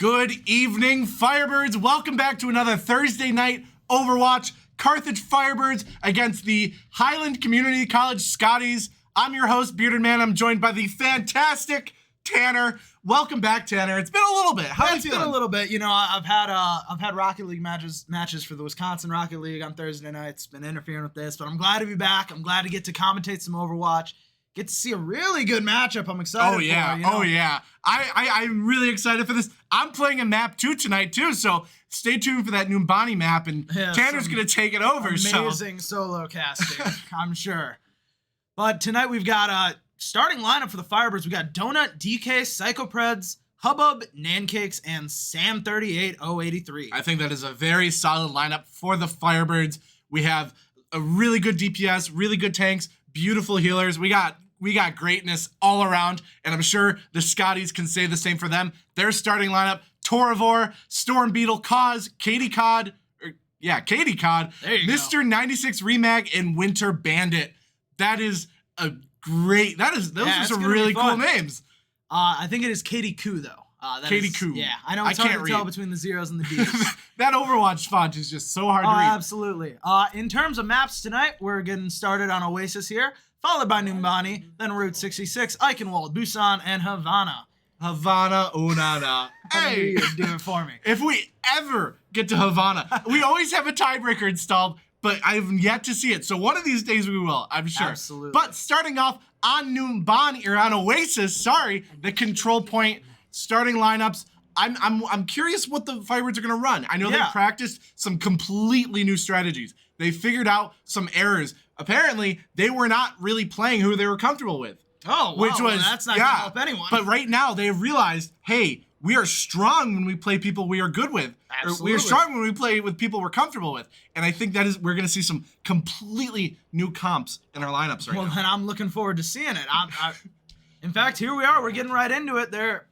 Good evening, Firebirds. Welcome back to another Thursday night Overwatch. Carthage Firebirds against the Highland Community College Scotties. I'm your host, Bearded Man. I'm joined by the fantastic Tanner. Welcome back, Tanner. It's been a little bit. How are you feeling? It's been a little bit. You know, I've had Rocket League matches for the Wisconsin Rocket League on Thursday nights. Been interfering with this, but I'm glad to be back. I'm glad to get to commentate some Overwatch. Get to see a really good matchup. I'm excited. Oh yeah, for, oh yeah. I'm really excited for this. I'm playing a map 2 tonight too, so stay tuned for that Numbani map, and Tanner's gonna take it over. Amazing solo casting, I'm sure. But tonight we've got a starting lineup for the Firebirds. We got Donut, DK, Psychopreds, Hubbub, Nancakes, and Sam38083. I think that is a very solid lineup for the Firebirds. We have a really good DPS, really good tanks, beautiful healers. We got greatness all around, and I'm sure the Scotties can say the same for them. Their starting lineup: Toravor, Storm Beetle, Cause, Katie Cod, Mr. 96 Remag, and Winter Bandit. That is a great. Those are some really cool names. I think it is Katie Koo though. Katie Koo. Yeah, I know it's hard to tell between the zeros and the D's. That Overwatch font is just so hard to read. Absolutely. In terms of maps tonight, we're getting started on Oasis here, followed by Numbani, then Route 66, Eichenwald, Busan, and Havana. Havana, Onana. Hey, do it for me. If we ever get to Havana, we always have a tiebreaker installed, but I've yet to see it. So one of these days we will, I'm sure. Absolutely. But starting off on Numbani, or on Oasis, the control point starting lineups. I'm curious what the Firebirds are gonna run. I know they practiced some completely new strategies. They figured out some errors. Apparently, they were not really playing who they were comfortable with. Oh, wow, well, that's not gonna help anyone. But right now, they have realized, hey, we are strong when we play people we are good with. Absolutely. We are strong when we play with people we're comfortable with. And I think we're gonna see some completely new comps in our lineups right now. Well, then I'm looking forward to seeing it. In fact, here we are. We're getting right into it. They're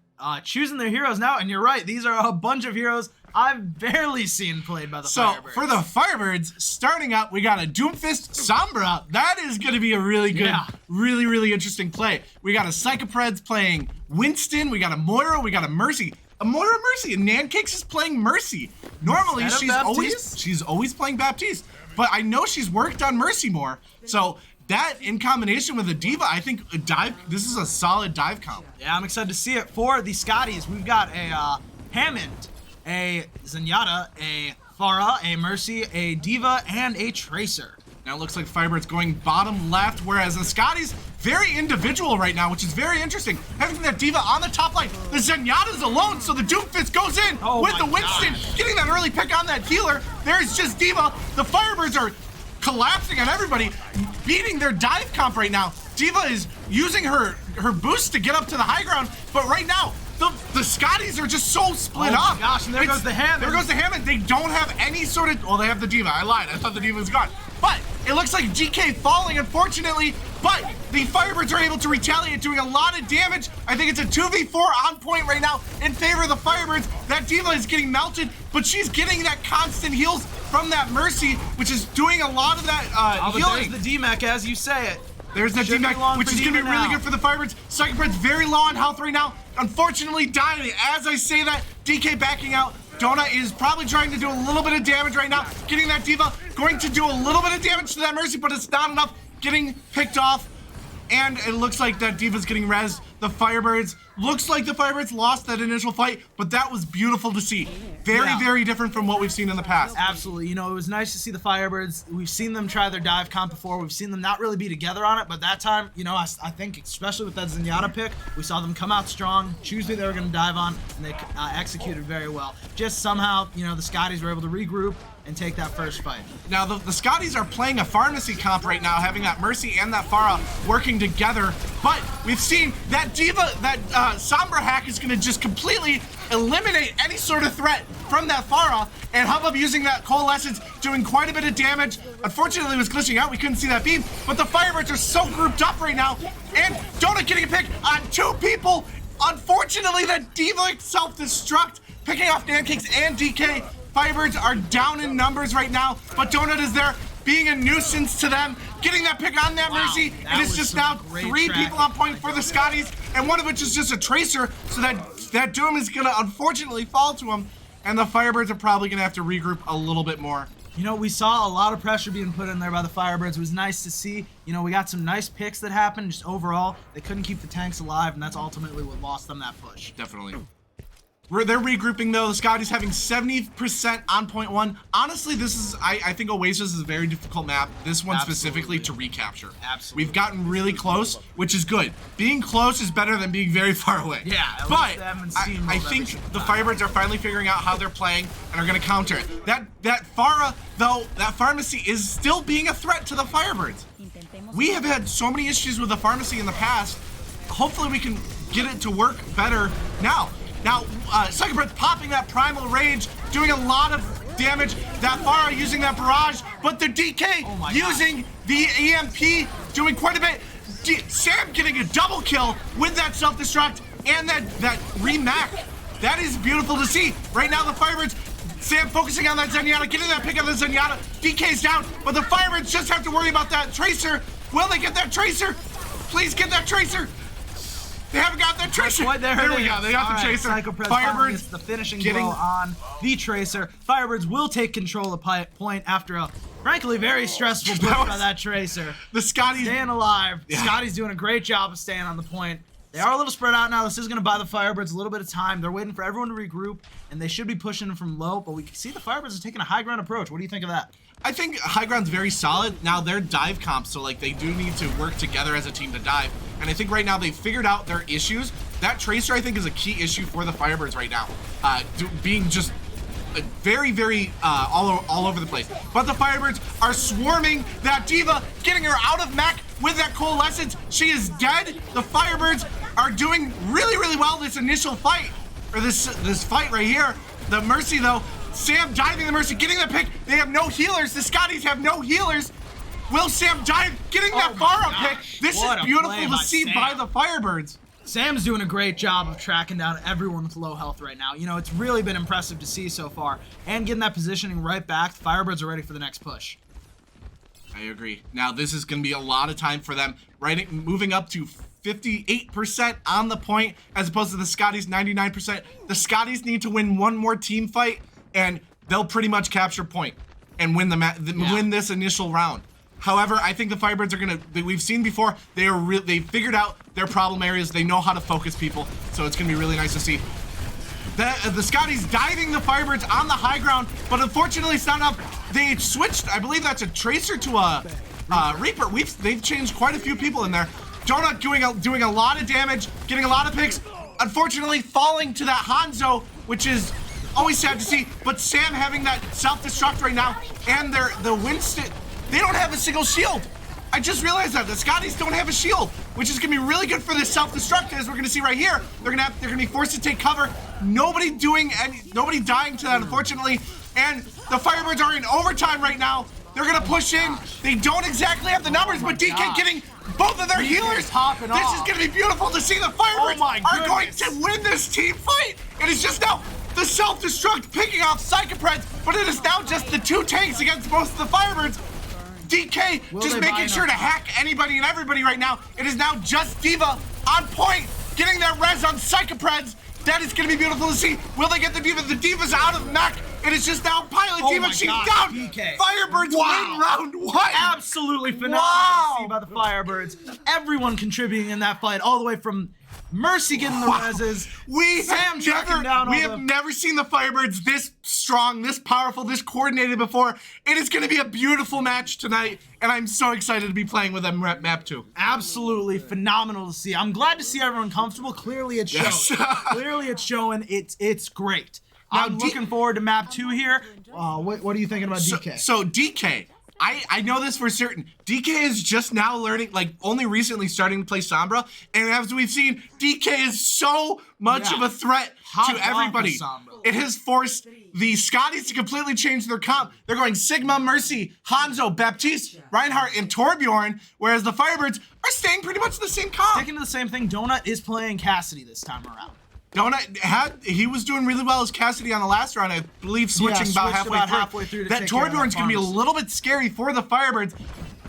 choosing their heroes now, and you're right. These are a bunch of heroes I've barely seen played by the Firebirds. So, for the Firebirds, starting up, we got a Doomfist Sombra. That is going to be a really good, really interesting play. We got a Psychopreds playing Winston. We got a Moira. We got a Mercy. A Moira Mercy, and Nancakes is playing Mercy. Normally, she's always playing Baptiste, but I know she's worked on Mercy more. So, that in combination with a Diva, I think this is a solid dive comp. Yeah, I'm excited to see it. For the Scotties, we've got a Hammond, a Zenyatta, a Pharah, a Mercy, a Diva, and a Tracer. Now it looks like Firebirds going bottom left, whereas the Scotties, very individual right now, which is very interesting. Having that Diva on the top line. The Zenyatta's alone, so the Doomfist goes in with the Winston, getting that early pick on that healer. There's just Diva. The Firebirds are collapsing on everybody, beating their dive comp right now. Diva is using her boost to get up to the high ground, but right now, the Scotties are just so split up. Oh my gosh, and there goes the Hammond. There goes the Hammond. They don't have any sort of, well, they have the Diva. I lied. I thought the Diva was gone. But it looks like GK falling, unfortunately, but the Firebirds are able to retaliate, doing a lot of damage. I think it's a 2v4 on point right now in favor of the Firebirds. That Diva is getting melted, but she's getting that constant heals from that Mercy, which is doing a lot of that healing. There's the DMAC, as you say it. There's the DMAC, which is going to be really good for the Firebirds. Psychopred's very low on health right now. Unfortunately, dying. As I say that, DK backing out. Donut is probably trying to do a little bit of damage right now. Getting that Diva, going to do a little bit of damage to that Mercy, but it's not enough. Getting picked off. And it looks like that Diva's getting rezzed. The Firebirds, looks like the Firebirds lost that initial fight, but that was beautiful to see. Very different from what we've seen in the past. Absolutely. You know, it was nice to see the Firebirds. We've seen them try their dive comp before. We've seen them not really be together on it, but that time, you know, I think especially with that Zenyatta pick, we saw them come out strong, choose who they were going to dive on, and they executed very well. Just somehow, you know, the Scotties were able to regroup and take that first fight. Now, the Scotties are playing a pharmacy comp right now, having that Mercy and that Pharah working together, but we've seen that Diva, that Sombra hack is going to just completely eliminate any sort of threat from that Pharah, and Hubbub using that Coalescence, doing quite a bit of damage. Unfortunately, it was glitching out. We couldn't see that beam, but the Firebirds are so grouped up right now, and Donut getting a pick on 2 people. Unfortunately, that Diva self-destruct, picking off Nancakes and DK. Firebirds are down in numbers right now, but Donut is there. being a nuisance to them, getting that pick on that Mercy. That It is was just some now great 3 tracking people on point by for the Scotties, and one of which is just a Tracer, so that Doom is gonna unfortunately fall to him, and the Firebirds are probably gonna have to regroup a little bit more. You know, we saw a lot of pressure being put in there by the Firebirds. It was nice to see. You know, we got some nice picks that happened. Just overall, they couldn't keep the tanks alive, and that's ultimately what lost them that push. Definitely. They're regrouping though. The Scotties having 70% on point 1. Honestly, this is, I think Oasis is a very difficult map. This one specifically to recapture. Absolutely. We've gotten really close, which is good. Being close is better than being very far away. Yeah, but I think the Firebirds are finally figuring out how they're playing and are going to counter it. That Pharah, though, that Pharmacy is still being a threat to the Firebirds. We have had so many issues with the Pharmacy in the past. Hopefully we can get it to work better now. Now, Psychopred's popping that Primal Rage, doing a lot of damage. That Pharah using that Barrage, but the DK using the EMP, doing quite a bit. Sam getting a double kill with that self-destruct and that remac. That is beautiful to see. Right now, the Firebirds, Sam focusing on that Zenyatta, getting that pick on the Zenyatta. DK's down, but the Firebirds just have to worry about that Tracer. Will they get that Tracer? Please get that Tracer. They haven't got that Tracer. There we go. They got the Tracer. Firebirds the finishing blow on the Tracer. Firebirds will take control of point after a, frankly, very stressful push by that Tracer. The Scotties staying alive. Yeah. Scotties doing a great job of staying on the point. They are a little spread out now. This is going to buy the Firebirds a little bit of time. They're waiting for everyone to regroup, and they should be pushing from low, but we can see the Firebirds are taking a high ground approach. What do you think of that? I think high ground's very solid. Now they're dive comps, so like they do need to work together as a team to dive. And I think right now they've figured out their issues. That Tracer, I think, is a key issue for the Firebirds right now. Being just very, very all over the place. But the Firebirds are swarming that Diva, getting her out of mech with that Coalescence. She is dead. The Firebirds are doing really, really well this initial fight, or this fight right here. The Mercy, though, Sam diving the Mercy, getting the pick. They have no healers. The Scotties have no healers. Will Sam dive, getting that Pharah pick? This is beautiful to see by the Firebirds. Sam's doing a great job of tracking down everyone with low health right now. You know, it's really been impressive to see so far. And getting that positioning right back, the Firebirds are ready for the next push. I agree. Now, this is going to be a lot of time for them, right? Moving up to 58% on the point, as opposed to the Scotties' 99%. The Scotties need to win one more team fight, and they'll pretty much capture point and win win this initial round. However, I think the Firebirds are gonna. We've seen before. They figured out their problem areas. They know how to focus people. So it's gonna be really nice to see. The Scotties diving the Firebirds on the high ground, but unfortunately it's not enough. They switched. I believe that's a Tracer to a Reaper. They've changed quite a few people in there. Donut doing a lot of damage, getting a lot of picks. Unfortunately, falling to that Hanzo, which is always sad to see. But Sam having that self-destruct right now, and the Winston. They don't have a single shield. I just realized that the Scotties don't have a shield, which is gonna be really good for this self-destruct, as we're gonna see right here. They're gonna be forced to take cover. Nobody dying to that, unfortunately. And the Firebirds are in overtime right now. They're gonna push in. They don't exactly have the numbers, but DK getting both of their healers. This is gonna be beautiful to see. The Firebirds are going to win this team fight. It is just now the self-destruct picking off Psychopreds, but it is now just the 2 tanks against most of the Firebirds. DK just making sure to hack anybody and everybody right now. It is now just Diva on point, getting that res on Psychopreds. That is going to be beautiful to see. Will they get the Diva? The Diva's out of mech. It is just now Pilot Diva. She's down. DK. Firebirds win round 1. Absolutely phenomenal to see by the Firebirds. Everyone contributing in that fight, all the way from Mercy getting the reses. We have never seen the Firebirds this strong, this powerful, this coordinated before. It is going to be a beautiful match tonight, and I'm so excited to be playing with them at map 2. Absolutely phenomenal to see. I'm glad to see everyone comfortable. Clearly it's showing. Clearly it's showing. It's great. Now, I'm looking forward to map 2 here. What are you thinking about DK? So DK, I know this for certain. DK is just now learning, like only recently starting to play Sombra, and as we've seen, DK is so much of a threat to everybody. It has forced the Scotties to completely change their comp. They're going Sigma, Mercy, Hanzo, Baptiste, Reinhardt, and Torbjorn, whereas the Firebirds are staying pretty much the same comp. Sticking to the same thing, Donut is playing Cassidy this time around. He was doing really well as Cassidy on the last round, I believe, switching about halfway through. That Torbjorn's gonna be a little bit scary for the Firebirds.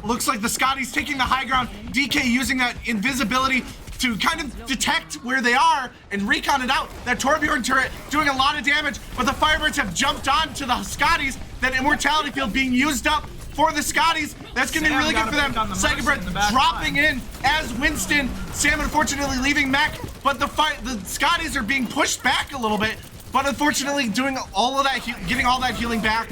Looks like the Scotties taking the high ground. DK using that invisibility to kind of detect where they are and recon it out. That Torbjorn turret doing a lot of damage, but the Firebirds have jumped on to the Scotties. That immortality field being used up for the Scotties. That's gonna be really good for them. Psychobreath dropping in as Winston. Sam unfortunately leaving mech, but the Scotties are being pushed back a little bit, but unfortunately doing all of that, getting all that healing back.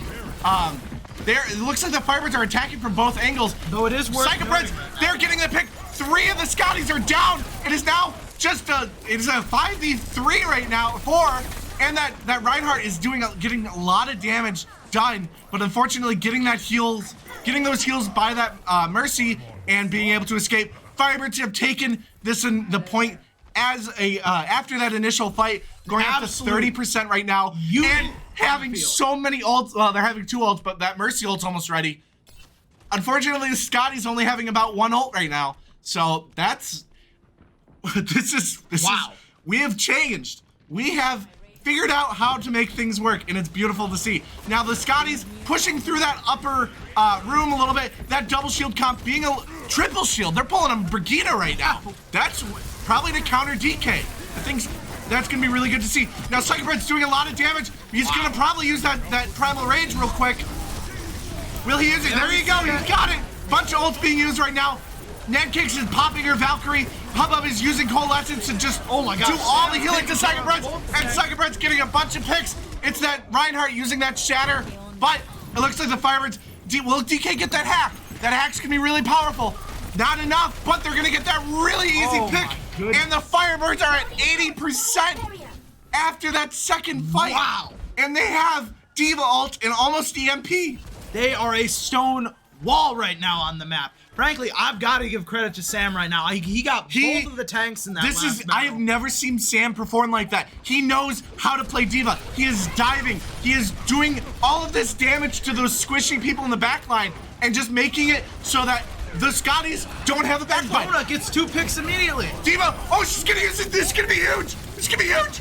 It looks like the Firebirds are attacking from both angles. Though it is worth Psychobreath, they're getting the pick. 3 of the Scotties are down. It is now just a 5v3 right now, 4, and that Reinhardt is getting a lot of damage done, but unfortunately getting those heals by that Mercy and being able to escape. Firebirds have taken this in the point as after that initial fight, going up to 30% right now, and having so many ults. Well, they're having 2 ults, but that Mercy ult's almost ready. Unfortunately, the Scotty's only having about 1 ult right now, so that's wow. We have changed. We have figured out how to make things work, and it's beautiful to see. Now the Scotties pushing through that upper room a little bit. That double shield comp being a triple shield. They're pulling a Brigitte right now. That's probably to counter DK. I think that's gonna be really good to see. Now Psychobreath's doing a lot of damage. He's gonna probably use that Primal Rage real quick. Will he use it? There you go, he got it. Bunch of ults being used right now. Nedkicks is popping her Valkyrie. Hubbub is using Coalescence to just do all the healing to Psychobreath, and Psychobreath's getting a bunch of picks. It's that Reinhardt using that Shatter, but it looks like the Firebirds, will DK get that hack? That hack's gonna be really powerful. Not enough, but they're gonna get that really easy pick, and the Firebirds are at 80% after that second fight. Wow. And they have Diva ult and almost EMP. They are a stone wall right now on the map. Frankly, I've got to give credit to Sam right now. He got both of the tanks in that last battle. I have never seen Sam perform like that. He knows how to play Diva. He is diving. He is doing all of this damage to those squishing people in the back line and just making it so that the Scotties don't have a backbite. Dona gets 2 picks immediately. Diva, she's gonna use it. This is gonna be huge. This is gonna be huge.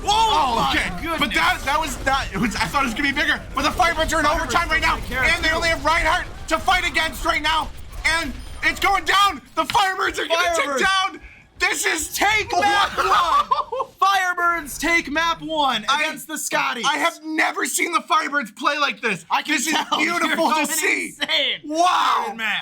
Whoa! Oh, okay. But I thought it was gonna be bigger. But the Firebirds are in overtime right now, and they only have Reinhardt to fight against right now, and it's going down. The Firebirds are gonna take down. This is take map 1. Firebirds take map 1 against the Scotties. I have never seen the Firebirds play like this. This is beautiful to see. Insane. Wow, man.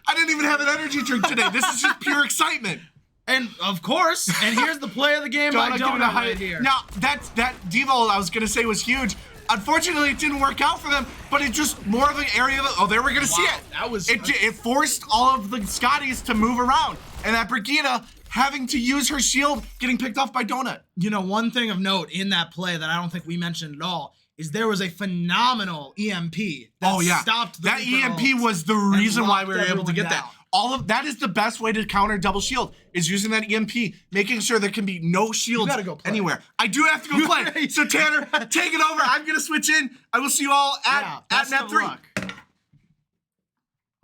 I didn't even have an energy drink today. This is just pure excitement. And of course, and here's the play of the game by Dona right here. Now, that Diva I was gonna say was huge. Unfortunately, it didn't work out for them, but it just more of an area of there we're gonna see it. It forced all of the Scotties to move around, and that Brigitte having to use her shield, getting picked off by Donut. You know, one thing of note in that play that I don't think we mentioned at all is there was a phenomenal EMP that stopped the that EMP was the reason why we were able to get that. All of that is the best way to counter double shield is using that EMP, making sure there can be no shields anywhere. I do have to go play. So Tanner, take it over. I'm gonna switch in. I will see you all at map 3.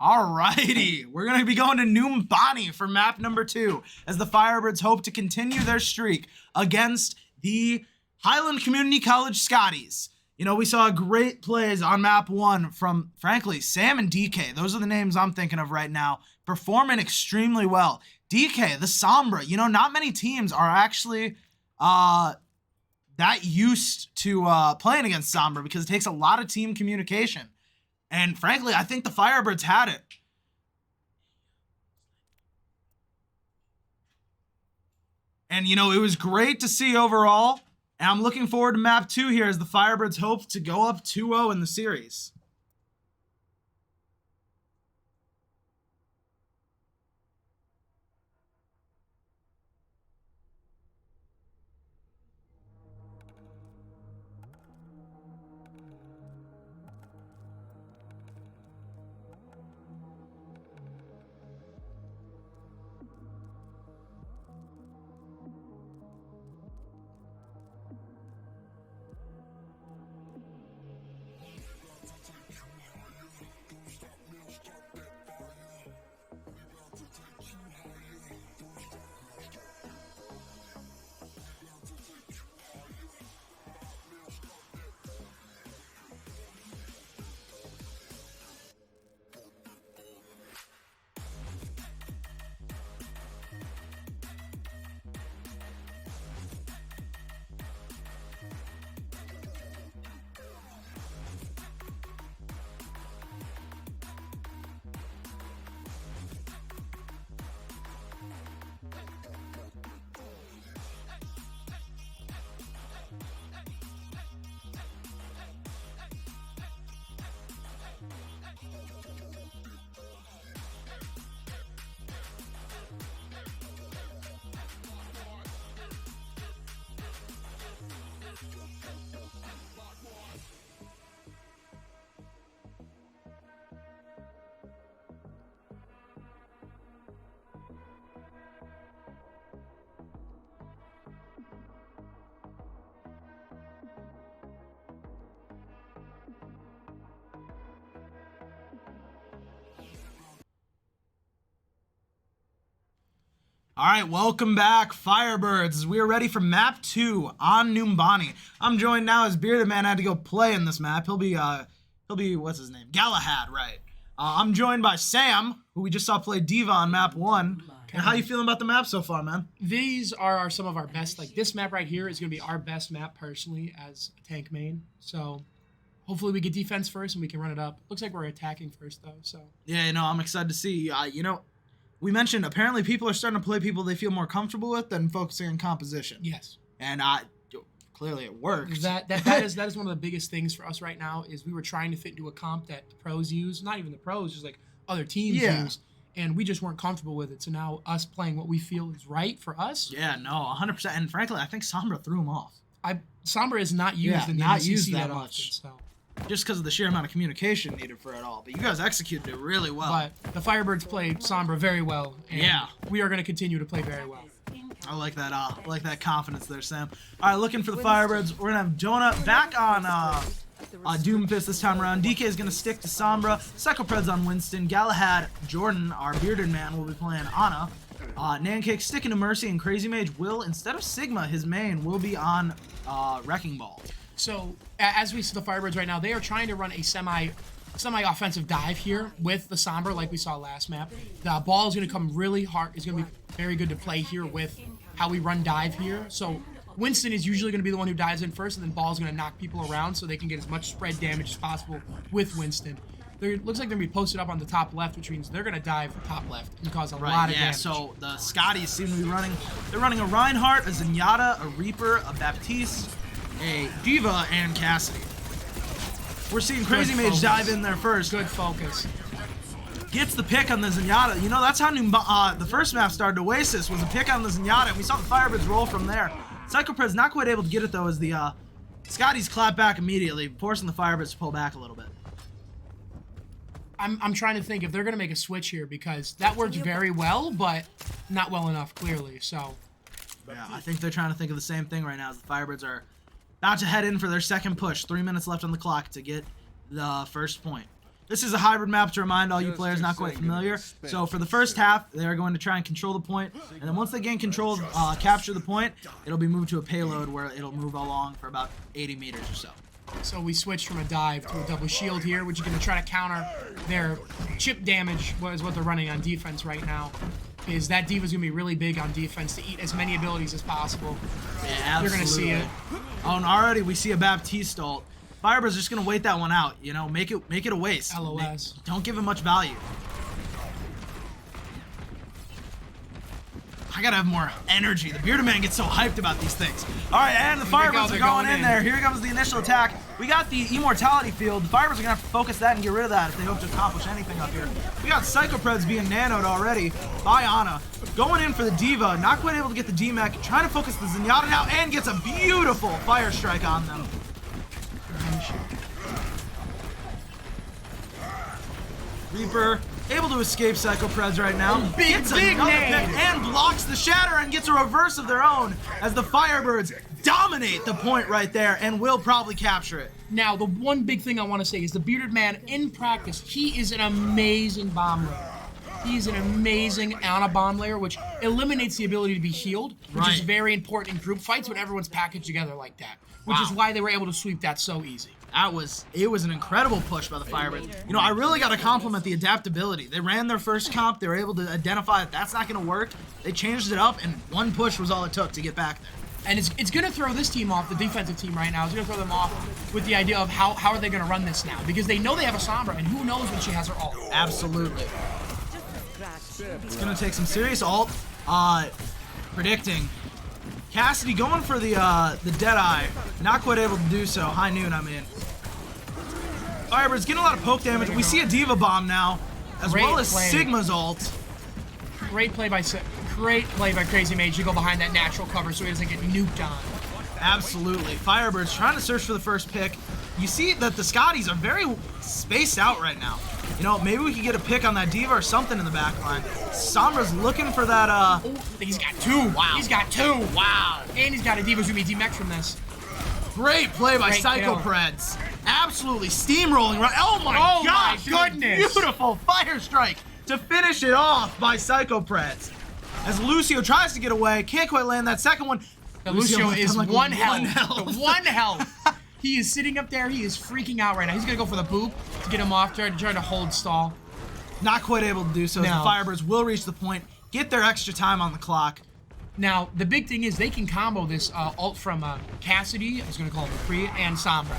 Alrighty, we're gonna be going to Numbani for map number 2 as the Firebirds hope to continue their streak against the Highland Community College Scotties. You know, we saw great plays on map 1 from, frankly, Sam and DK. Those are the names I'm thinking of right now, performing extremely well. DK, the Sombra, you know, not many teams are actually that used to playing against Sombra because it takes a lot of team communication. And frankly, I think the Firebirds had it. And, you know, it was great to see overall. And I'm looking forward to map 2 here as the Firebirds hope to go up 2-0 in the series. All right, welcome back, Firebirds. We are ready for map 2 on Numbani. I'm joined now as Bearded Man had to go play in this map. He'll be what's his name? Galahad, right? I'm joined by Sam, who we just saw play Diva on map 1. And how you feeling about the map so far, man? These are some of our best. Like this map right here is going to be our best map personally as a tank main. So hopefully we get defense first and we can run it up. Looks like we're attacking first though. So yeah, you know, I'm excited to see. We mentioned apparently people are starting to play people they feel more comfortable with than focusing on composition. Yes. And clearly it worked. That is one of the biggest things for us right now is we were trying to fit into a comp that the pros use, not even the pros, just like other teams use, and we just weren't comfortable with it. So now us playing what we feel is right for us. Yeah, no, 100%. And frankly, I think Sombra threw him off. Sombra is not used in the MCC that much. Often, so. Just because of the sheer amount of communication needed for it all. But you guys executed it really well. But the Firebirds played Sombra very well. And we are going to continue to play very well. I like that. I like that confidence there, Sam. All right, looking for the Firebirds. We're gonna have Jonah back on Doomfist this time around. DK is gonna stick to Sombra. Psychopred's on Winston. Galahad, Jordan, our bearded man, will be playing Ana. Nancake sticking to Mercy, and Crazy Mage will, instead of Sigma, his main will be on Wrecking Ball. So as we see the Firebirds right now, they are trying to run a semi-offensive dive here with the Sombra like we saw last map. The ball is going to come really hard. It's going to be very good to play here with how we run dive here. So Winston is usually going to be the one who dives in first, and then ball is going to knock people around so they can get as much spread damage as possible with Winston. It looks like they're going to be posted up on the top left, which means they're going to dive top left and cause a lot of damage. So the Scotties seem to be running. They're running a Reinhardt, a Zenyatta, a Reaper, a Baptiste, a Diva, and Cassidy. We're seeing Crazy Mage dive in there first. Good focus. Gets the pick on the Zenyatta. You know, that's how the first map started. Oasis was a pick on the Zenyatta, and we saw the Firebirds roll from there. Psychopred's not quite able to get it, though, as the Scotties clap back immediately, forcing the Firebirds to pull back a little bit. I'm trying to think if they're going to make a switch here, because that worked very well, but not well enough, clearly. So yeah, I think they're trying to think of the same thing right now, as the Firebirds are about to head in for their second push. 3 minutes left on the clock to get the first point. This is a hybrid map to remind all you players not quite familiar. So for the first half, they're going to try and control the point. And then once they gain control, capture the point, it'll be moved to a payload where it'll move along for about 80 meters or so. So we switched from a dive to a double shield here, which is going to try to counter their chip damage, is what they're running on defense right now. Is that Diva's going to be really big on defense to eat as many abilities as possible. Yeah, absolutely. You're going to see it. Oh, and already we see a Baptiste ult. Firebirds are just going to wait that one out. You know, make it a waste. LOS. Don't give him much value. I gotta have more energy. The Bearded Man gets so hyped about these things. All right, and the Firebirds are going in there. Here comes the initial attack. We got the Immortality Field. The Firebirds are gonna have to focus that and get rid of that if they hope to accomplish anything up here. We got Psychopreds being nanoed already by Ana. Going in for the Diva, not quite able to get the D-Mech. Trying to focus the Zenyatta now and gets a beautiful Fire Strike on them. Reaper able to escape Psychopreds right now. Big name. And blocks the Shatter and gets a reverse of their own as the Firebirds dominate the point right there and will probably capture it. Now, the one big thing I want to say is the Bearded Man in practice, he is an amazing bomb layer. He's an amazing Ana bomb layer, which eliminates the ability to be healed, which is very important in group fights when everyone's packaged together like that, which is why they were able to sweep that so easy. It was an incredible push by the Firebirds. You know, I really got to compliment the adaptability. They ran their first comp. They were able to identify that that's not going to work. They changed it up, and one push was all it took to get back there. And it's going to throw this team off, the defensive team right now. It's going to throw them off with the idea of how are they going to run this now? Because they know they have a Sombra, and who knows when she has her ult. Absolutely. It's going to take some serious ult. Predicting. Cassidy going for the Deadeye. Not quite able to do so. High noon, I mean. Firebirds getting a lot of poke damage. We see a Diva Bomb now, as well as Sigma's ult. Great play by Crazy Mage to go behind that natural cover so he doesn't get nuked on. Absolutely. Firebirds trying to search for the first pick. You see that the Scotties are very spaced out right now. You know, maybe we could get a pick on that Diva or something in the back line. Sombra's looking for that, Oh, he's got two. Wow. He's got two. Wow. And he's got a Diva's gonna be D-Mech from this. Great play by Psychopreds. Absolutely steamrolling right. Oh my gosh. My goodness. Beautiful Fire Strike to finish it off by Psychopreds. as Lucio tries to get away. Can't quite land that second one. Lucio left is him, like, one one health. One health. He is sitting up there. He is freaking out right now. He's going to go for the boop to get him off, trying to hold stall. Not quite able to do so. No. The Firebirds will reach the point, get their extra time on the clock. Now, the big thing is they can combo this ult from Cassidy, I was going to call him Capri, and Sombra.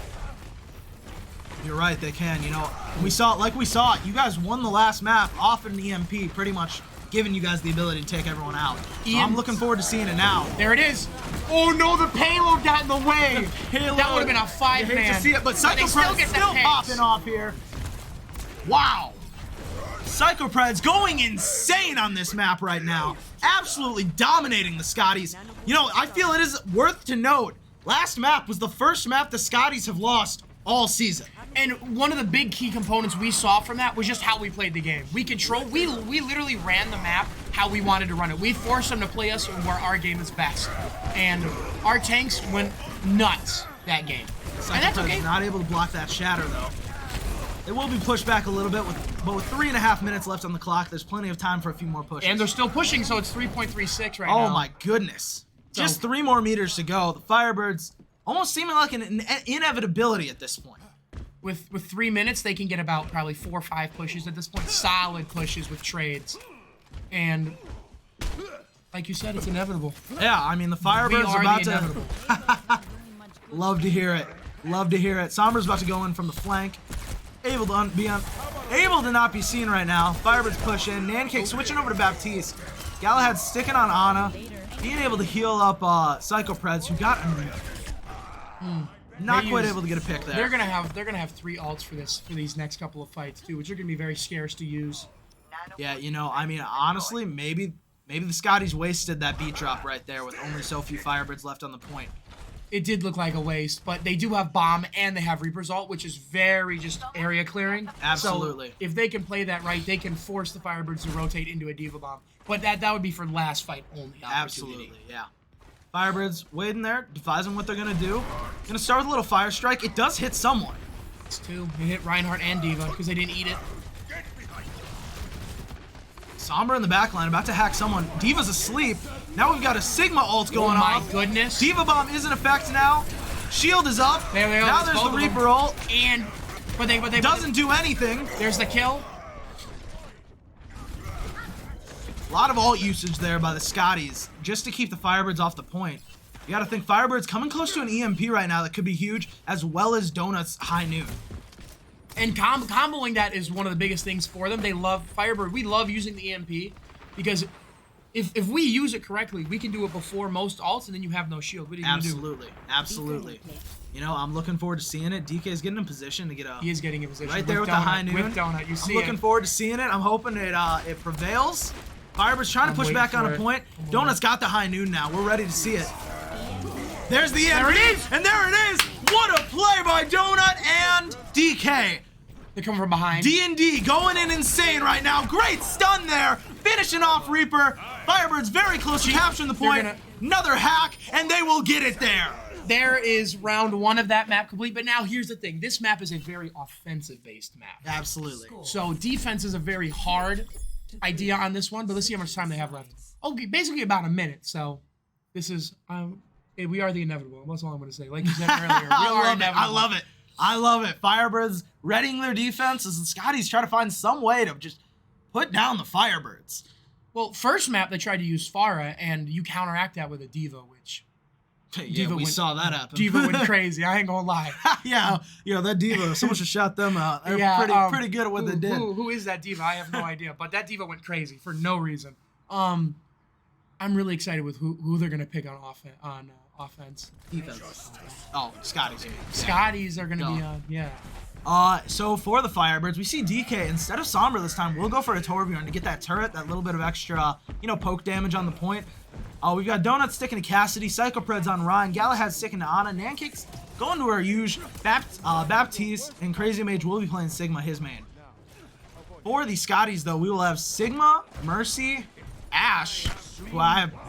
You're right, they can. You know, we saw it. You guys won the last map off an EMP, pretty much giving you guys the ability to take everyone out. So I'm looking forward to seeing it now. There it is. Oh no, the payload got in the way. Payload. That would have been a 5-man. You hate to see it, but they Psychopred's still popping off here. Wow. Psychopred's going insane on this map right now. Absolutely dominating the Scotties. You know, I feel it is worth to note, last map was the first map the Scotties have lost all season. And one of the big key components we saw from that was just how we played the game. We literally ran the map how we wanted to run it. We forced them to play us where our game is best. And our tanks went nuts that game. And that's okay. Not able to block that shatter though. It will be pushed back a little bit, but with 3.5 minutes left on the clock, there's plenty of time for a few more pushes. And they're still pushing, so it's 3.36 right now. Oh my goodness. So, just 3 more meters to go. The Firebirds almost seeming like an inevitability at this point. With 3 minutes, they can get about probably 4 or 5 pushes at this point. Solid pushes with trades. And like you said, it's inevitable. Yeah, I mean, the Firebirds are about to... inevitable. Love to hear it. Love to hear it. Sombra's about to go in from the flank. Able to not be seen right now. Firebirds push in. Nankick switching over to Baptiste. Galahad sticking on Ana. Being able to heal up Psychopreds, who got not quite able to get a pick there. They're gonna have 3 ults for these next couple of fights too, which are gonna be very scarce to use. Yeah, you know, I mean, honestly, maybe the Scotties wasted that beat drop right there with only so few Firebirds left on the point. It did look like a waste, but they do have Bomb and they have Reaper's ult, which is very just area clearing. Absolutely. So if they can play that right, they can force the Firebirds to rotate into a Diva Bomb. But that would be for last fight only. Absolutely, yeah. Firebirds waiting there, devising what they're gonna do. Gonna start with a little Fire Strike. It does hit someone. It's 2. It hit Reinhardt and Diva because they didn't eat it. Sombra in the backline, about to hack someone. Diva's asleep. Now we've got a Sigma ult going on. Oh my goodness. Diva Bomb is in effect now. Shield is up. There they go. Now there's the Reaper ult. But they doesn't do anything. There's the kill. A lot of ult usage there by the Scotties just to keep the Firebirds off the point. You gotta think Firebirds coming close to an EMP right now that could be huge, as well as Donut's high noon. And comboing that is one of the biggest things for them. They love Firebird. We love using the EMP because if we use it correctly, we can do it before most ults, and then you have no shield. What are you gonna do? Absolutely. You know, I'm looking forward to seeing it. DK is getting in position to get a... He is getting in position. Right there with the high noon. With Donut, you see I'm looking forward to seeing it. I'm hoping it prevails. Firebirds trying to push back on a point. Donut's got the high noon now. We're ready to see it. There's the EMP. There it is. And there it is. What a play by Donut and DK. They come from behind. D&D going in insane right now. Great stun there. Finishing off Reaper. Firebirds very close to capturing the point. Another hack, and they will get it there. There is round 1 of that map complete, but now here's the thing. This map is a very offensive-based map. Absolutely. So defense is a very hard idea on this one, but let's see how much time they have left. Okay, basically about a minute, so this is... we are the inevitable. That's all I'm going to say. Like you said earlier, we are inevitable. I love it. Firebirds readying their defense as the Scotties try to find some way to just put down the Firebirds. Well, first map they tried to use Pharah, and you counteract that with a Diva, which... Yeah, we saw that happen. Diva went crazy. I ain't gonna lie. Yeah, that Diva. Someone should shout them out. They're pretty good at what they did. Who is that Diva? I have no idea. But that Diva went crazy for no reason. I'm really excited with who they're gonna pick on offense. Defense. Oh, Scotties. Scotties are gonna be So for the Firebirds, we see DK instead of Sombra this time. We'll go for a Torbjorn to get that turret, that little bit of extra, poke damage on the point. We've got Donut sticking to Cassidy, Psychopreds on Ryan, Galahad sticking to Ana, Nankick's going to our usual. Baptiste and Crazy Mage will be playing Sigma, his main. For the Scotties, though, we will have Sigma, Mercy, Ashe, who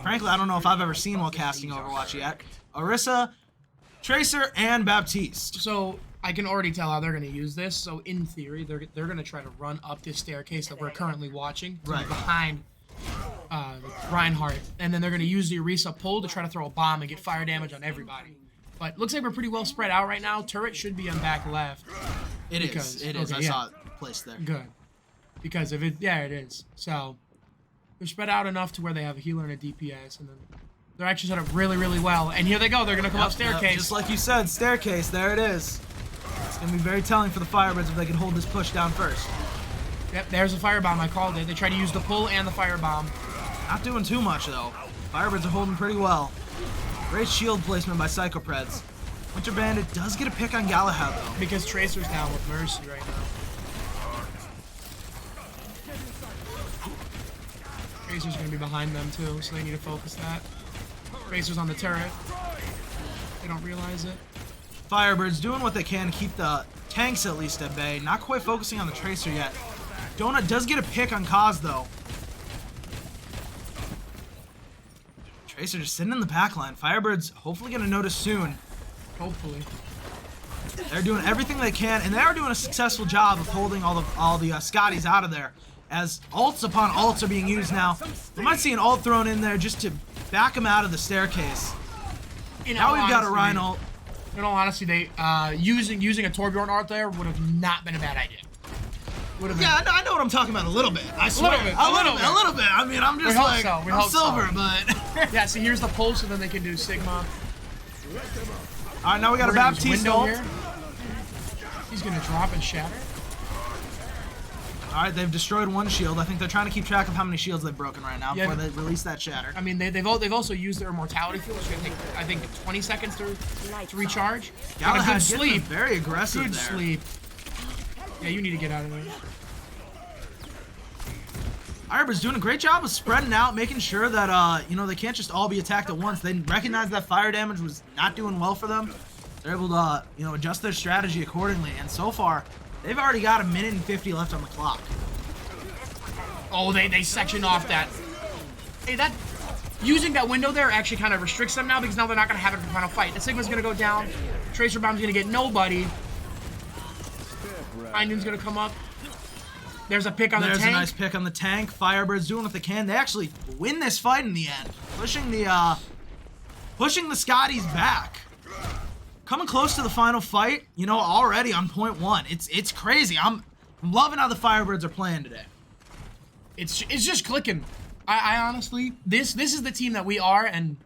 frankly, I don't know if I've ever seen while casting Overwatch yet, Orisa, Tracer, and Baptiste. So I can already tell how they're going to use this. So in theory, they're going to try to run up this staircase that we're currently watching behind Reinhardt, and then they're gonna use the Orisa pull to try to throw a bomb and get fire damage on everybody. But looks like we're pretty well spread out right now. Turret should be on back left. It is. I saw it placed there. Good. Because if it, yeah, it is. So they're spread out enough to where they have a healer and a DPS, and then they're actually set up really, really well. And here they go. They're gonna come up staircase. Yep, just like you said, staircase. There it is. It's gonna be very telling for the Firebirds if they can hold this push down first. Yep, there's a firebomb. I called it. They tried to use the pull and the firebomb. Not doing too much though. Firebirds are holding pretty well. Great shield placement by Psychopreds. Winter Bandit does get a pick on Galahad though. Because Tracer's down with Mercy right now. Tracer's gonna be behind them too, so they need to focus that. Tracer's on the turret. They don't realize it. Firebirds doing what they can to keep the tanks at least at bay. Not quite focusing on the Tracer yet. Donut does get a pick on Kaz though. Tracer just sitting in the back line. Firebirds hopefully gonna notice soon. Hopefully. They're doing everything they can, and they are doing a successful job of holding all the Scotties out of there. As ults upon ults are being used now. We might see an ult thrown in there just to back them out of the staircase. Now we've got a Rhine ult. In all honesty, they using a Torbjorn ult there would have not been a bad idea. Yeah, I know what I'm talking about a little bit. I swear. A little bit. I mean, I'm just like, I'm silver, but... Yeah, so here's the pulse, and then they can do Sigma. All right, now we got a Baptiste ult. Here. He's going to drop and shatter. All right, they've destroyed one shield. I think they're trying to keep track of how many shields they've broken right now before they release that shatter. I mean, they've also used their immortality fuel, which is going to take, I think, 20 seconds to recharge. Galahad good sleep. Very aggressive Good there. sleep. Yeah, you need to get out of there. Firebirds doing a great job of spreading out, making sure that they can't just all be attacked at once. They recognize that fire damage was not doing well for them. They're able to adjust their strategy accordingly, and so far they've already got 1 minute and 50 left on the clock. Oh, they sectioned off that. Hey, that using that window there actually kind of restricts them now, because now they're not going to have it for the final fight. The Sigma's going to go down. Tracer Bomb's going to get nobody. Hindun's going to come up. There's a pick on the tank. There's a nice pick on the tank. Firebirds doing what they can. They actually win this fight in the end, pushing the Scotties back. Coming close to the final fight, already on point one. It's crazy. I'm loving how the Firebirds are playing today. It's just clicking. I honestly, this is the team that we are, and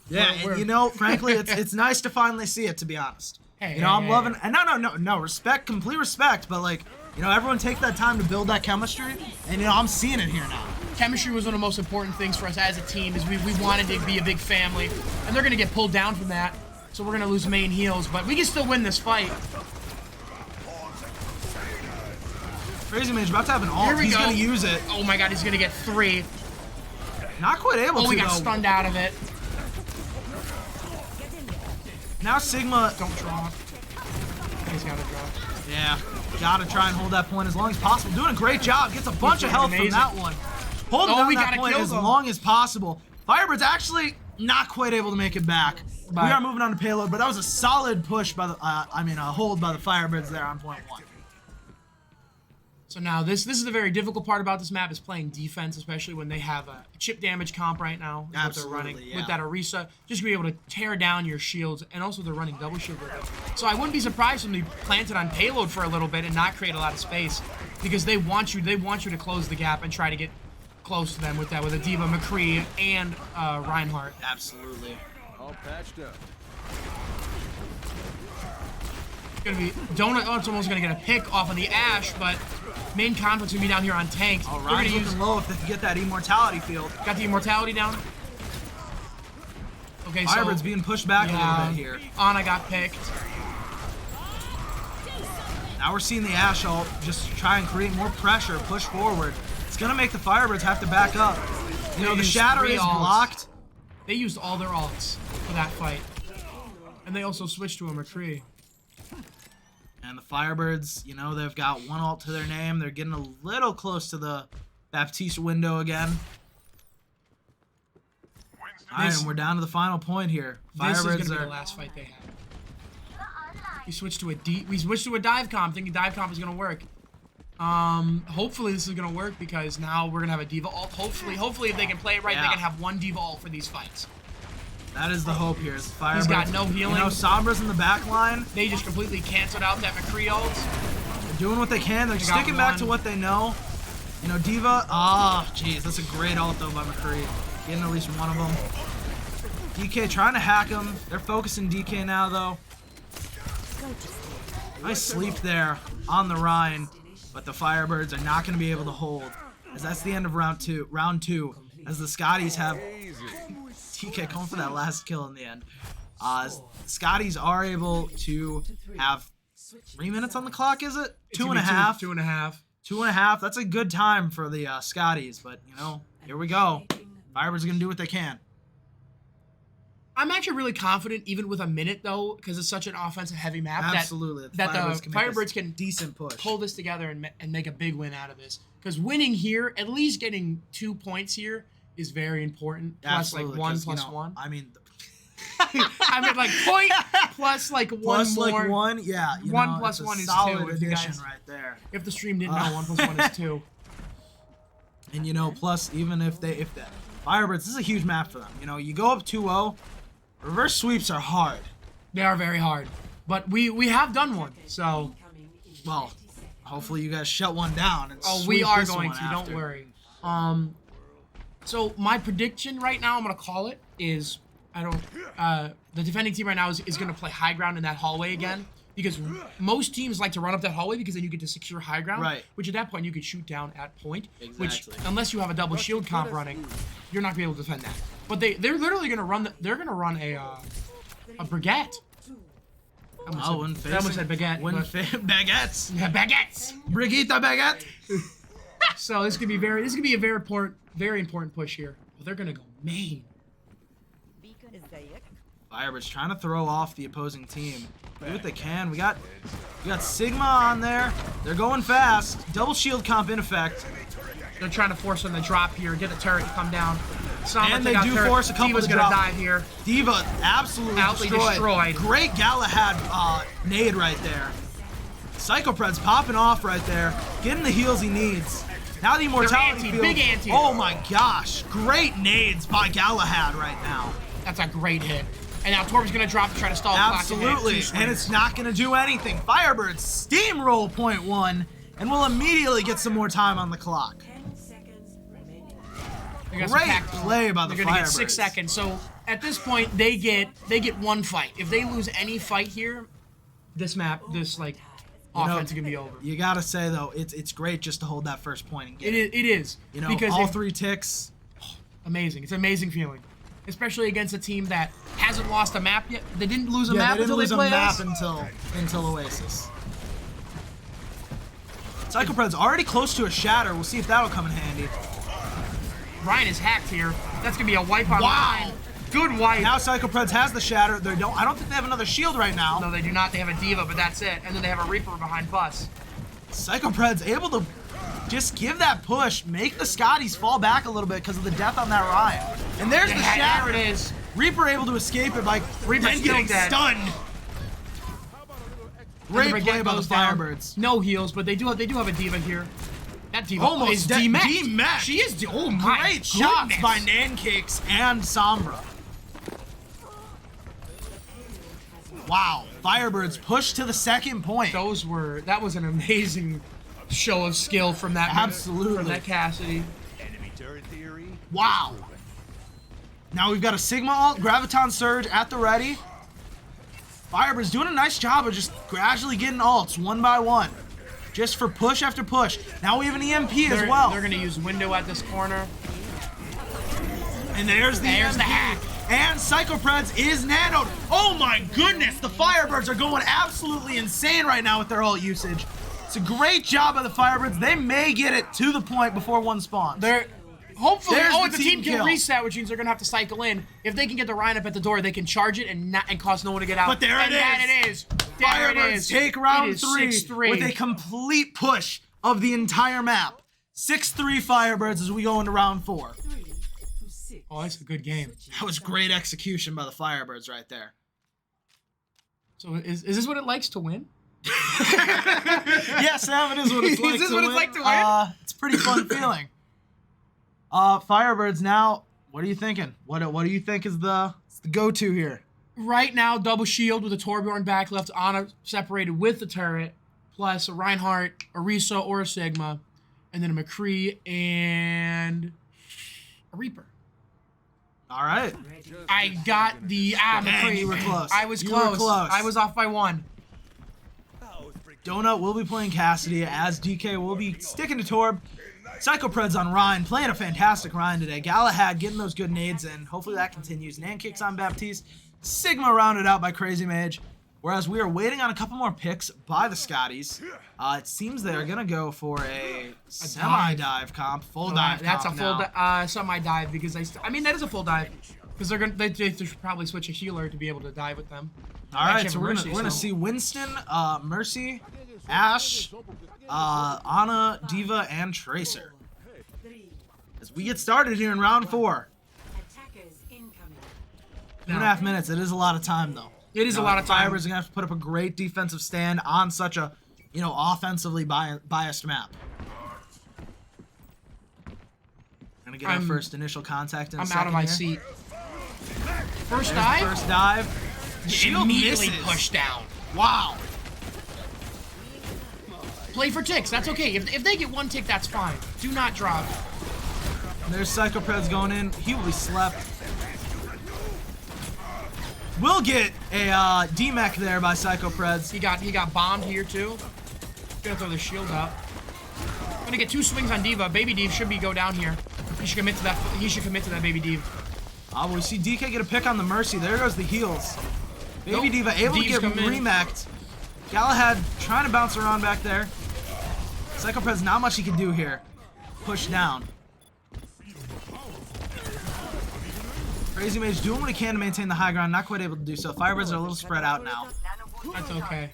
yeah, and frankly, it's nice to finally see it. To be honest, I'm loving. And no, respect, complete respect. But everyone take that time to build that chemistry, and I'm seeing it here now. Chemistry was one of the most important things for us as a team. Is we wanted to be a big family, and they're gonna get pulled down from that. So we're gonna lose main heals, but we can still win this fight. Crazy Mage about to have an ult. He's gonna use it. Oh my god, he's gonna get 3. Not quite able to. Oh, we got stunned out of it. Now Sigma. Don't drop. He's gotta drop. Yeah, gotta try and hold that point as long as possible. Doing a great job. Gets a bunch of health from that one. Holding down that point as long as possible. Firebirds actually not quite able to make it back. We are moving on to payload, but that was a solid push by the, a hold by the Firebirds there on point one. So now this is the very difficult part about this map, is playing defense, especially when they have a chip damage comp right now. Absolutely, what they're running yeah. with that Orisa, just to be able to tear down your shields, and also they're running double shield with it. So I wouldn't be surprised when they planted on payload for a little bit and not create a lot of space, because they want you to close the gap and try to get close to them with a D.Va, McCree, and Reinhardt. Absolutely. All patched up. It's gonna be Donut. Oh, it's almost gonna get a pick off on the Ash, but main conflict's gonna be down here on tanks. All right, looking low if they can get that immortality field. Got the immortality down. Okay, so Firebirds being pushed back a little bit here. Ana got picked. Now we're seeing the Ash ult just try and create more pressure, push forward. It's gonna make the Firebirds have to back up. The shatter is blocked. They used all their ults for that fight, and they also switched to a McCree. And the Firebirds, they've got one ult to their name. They're getting a little close to the Baptiste window again. All right, and we're down to the final point here. This is gonna be the last fight they have. We switched to a dive comp, thinking dive comp is gonna work. Hopefully this is gonna work because now we're gonna have a diva ult. Hopefully if they can play it right, they can have one diva ult for these fights. That is the hope here. Is Firebirds. He's got no healing. You know, Sombra's in the back line. They just completely canceled out that McCree ult. They're doing what they can. They're sticking back to what they know. You know, Diva. Oh, jeez, that's a great ult though by McCree. Getting at least one of them. DK trying to hack him. They're focusing DK now though. Nice sleep there on the Rhine, but the Firebirds are not going to be able to hold, as that's the end of round two. Round two, as the Scotties have TK coming for that last kill in the end. Scotties are able to have 3 minutes on the clock. Is it 2.5? 2.5. 2.5. That's a good time for the Scotties, but you know, here we go. Firebirds are going to do what they can. I'm actually really confident, even with a minute though, because it's such an offensive heavy map. Absolutely. That the Firebirds can decent push. Pull this together and make a big win out of this. Because winning here, at least getting 2 points here, is very important. Plus Absolutely, like 1 you plus know, 1. I mean, I meant like point plus like one plus more. Like one, yeah. You 1 know, plus it's a 1 is solid 2. If, you addition guys, right there. If the stream didn't know, 1 plus 1 is 2. And you know, plus even if the Firebirds, this is a huge map for them. You know, you go up 2-0. Reverse sweeps are hard. They are very hard, but we have done one. So, well, hopefully you guys shut one down. And we are this going one to. after. Don't worry. So my prediction right now, I'm gonna call it is the defending team right now is gonna play high ground in that hallway again. Because most teams like to run up that hallway because then you get to secure high ground. Right. Which at that point you could shoot down at point. Exactly. Which unless you have a double shield comp running, you're not gonna be able to defend that. But they're literally gonna run a brigade. I almost said baguette. Baguettes. Yeah, baguettes. Brigitte baguette. So this could be a very important push here. Well, they're gonna go main. Firebirds trying to throw off the opposing team. Do what they can. We got Sigma on there. They're going fast. Double shield comp in effect. They're trying to force them to drop here, get the turret to come down. And they do force a couple Diva's to gonna drop. die here. Diva absolutely destroyed. Great Galahad nade right there. Psychopred's popping off right there, getting the heals he needs. Now the immortality field. Big anti. Oh my gosh, great nades by Galahad right now. That's a great hit. And now Torv's gonna drop to try to stall. Absolutely, and it's not gonna do anything. Firebirds steamroll .1 and will immediately get some more time on the clock. Great play by the Firebirds. They're gonna get 6 seconds. So at this point, they get one fight. If they lose any fight here, this offense is gonna be over. You gotta say though, it's great just to hold that first point and get it is. You know, because all 3 ticks. Amazing. It's an amazing feeling, especially against a team that hasn't lost a map yet. They didn't lose a map until they played us. until Oasis. Psychopred's already close to a shatter. We'll see if that'll come in handy. Ryan is hacked here. That's gonna be a wipe on Ryan. Good wipe. Now Psychopred's has the shatter. I don't think they have another shield right now. No, they do not. They have a Diva, but that's it. And then they have a Reaper behind Bus. Psychopred's able to just give that push, make the Scotties fall back a little bit because of the death on that Ryan. And there's the shatter. There it is. Reaper able to escape it by Reaper's getting stunned. Great play by the Firebirds. No heals, but they do have a Diva here. That Diva almost demech. She is. Oh my! Great shots by Nancakes and Sombra. Wow! Firebirds push to the second point. That was an amazing show of skill from that. Absolutely. From that Cassidy. Wow! Now we've got a Sigma ult, Graviton Surge at the ready. Firebirds doing a nice job of just gradually getting ults one by one. Just for push after push. Now we have an EMP as well. They're going to use window at this corner. And there's the hack. And Psychopreds is nanoed. Oh my goodness, the Firebirds are going absolutely insane right now with their ult usage. It's a great job by the Firebirds. They may get it to the point before one spawns. Hopefully, the the team can reset, which means they're going to have to cycle in. If they can get the Rhine up at the door, they can charge it and cause no one to get out. But there it is. Firebirds take round 3 with a complete push of the entire map. 6-3 Firebirds as we go into round 4. Oh, that's a good game. That was great execution by the Firebirds right there. So is this what it likes to win? Yeah, Sam, it is what it's like Is this to what win. it's like to win? It's a pretty fun feeling. Firebirds now, what are you thinking? What do you think is the go-to here? Right now, double shield with a Torbjorn back left, Ana separated with the turret, plus a Reinhardt, a Risa, or a Sigma, and then a McCree and a Reaper. All right. I got the McCree. You were close. I was You were close. close. I was off by 1. Donut will be playing Cassidy as DK will be sticking to Torb. Psychopreds on Ryan, playing a fantastic Ryan today. Galahad getting those good nades in. Hopefully that continues. Nan kicks on Baptiste. Sigma rounded out by Crazy Mage. Whereas we are waiting on a couple more picks by the Scotties. It seems they're going to go for a semi-dive comp, full dive That's comp a full now. semi-dive because I mean, that is a full dive. Because they should probably switch a healer to be able to dive with them. All right, Actually, so we're gonna see Winston, Mercy, Ashe, Ana, Diva, and Tracer. As we get started here in round 4. 2.5 minutes. It is a lot of time, though. It is a lot of time. Firebirds are gonna have to put up a great defensive stand on such a, offensively biased map. Gonna get our first initial contact in a I'm second out of my here. seat. First There's dive? the first dive. Shield Immediately misses. pushed down. Wow. Play for ticks. That's okay. If they get 1 tick, that's fine. Do not drop. There's Psychopreds going in. He will be slept. We'll get a D-Mech there by Psychopreds. He got bombed here too. Gonna throw the shield up. Gonna get 2 swings on Diva. Baby Div should go down here. He should commit to that. He should commit to that Baby Div. We see DK get a pick on the Mercy. There goes the heals. Baby Nope. Diva able Div's to get coming in. remac'd. Galahad trying to bounce around back there. Psychopreds, not much he can do here. Push down. Crazy Mage doing what he can to maintain the high ground, not quite able to do so. Firebirds are a little spread out now. That's okay.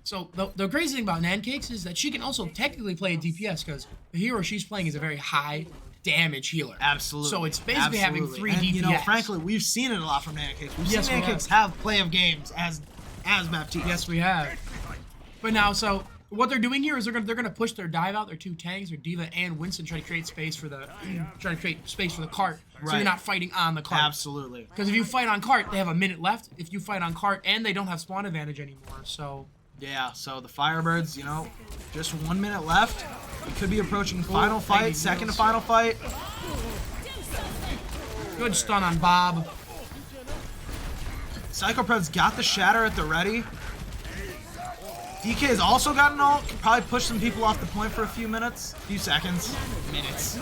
So the crazy thing about Nancakes is that she can also technically play a DPS because the hero she's playing is a very high damage healer. Absolutely. So it's basically having 3 and, DPS. frankly, we've seen it a lot from Nancakes. We've Yes, seen we Nancakes have play of games as Baptiste. Yes, we have. But now, so what they're doing here is they're gonna push their dive out. Their 2 tanks, their Diva and Winston, try to create space for the cart. So Right. you're not fighting on the cart. Absolutely. Because if you fight on cart, they have a minute left. If you fight on cart, and they don't have spawn advantage anymore. So Yeah, so the Firebirds, just 1 minute left. We could be approaching final fight, second to final fight. good stun on Bob. Psychopreds got the shatter at the ready. DK has also got an ult. Could probably push some people off the point for a few seconds. Minutes.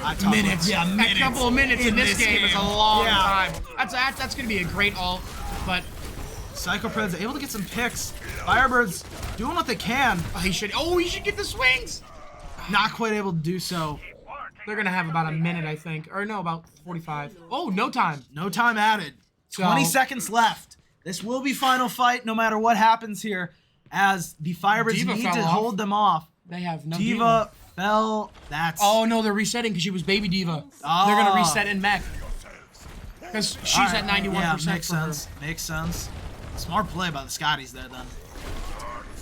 Yeah, minutes. A couple of minutes in this game is a long Yeah. time. That's gonna be a great ult, but Psychopreds able to get some picks. Firebirds doing what they can. he should get the swings. Not quite able to do so. They're gonna have about a minute, I think, or no, about 45. Oh, no time. No time added. So- 20 seconds left. This will be final fight no matter what happens here, as the Firebirds Diva need fell to off. hold them off. They have no Diva fell. That's... Oh no, they're resetting because she was Baby Diva. Oh. They're gonna reset in mech because she's All right. at 91%. Yeah, makes for her. sense. Makes sense. Smart play by the Scotties there, then.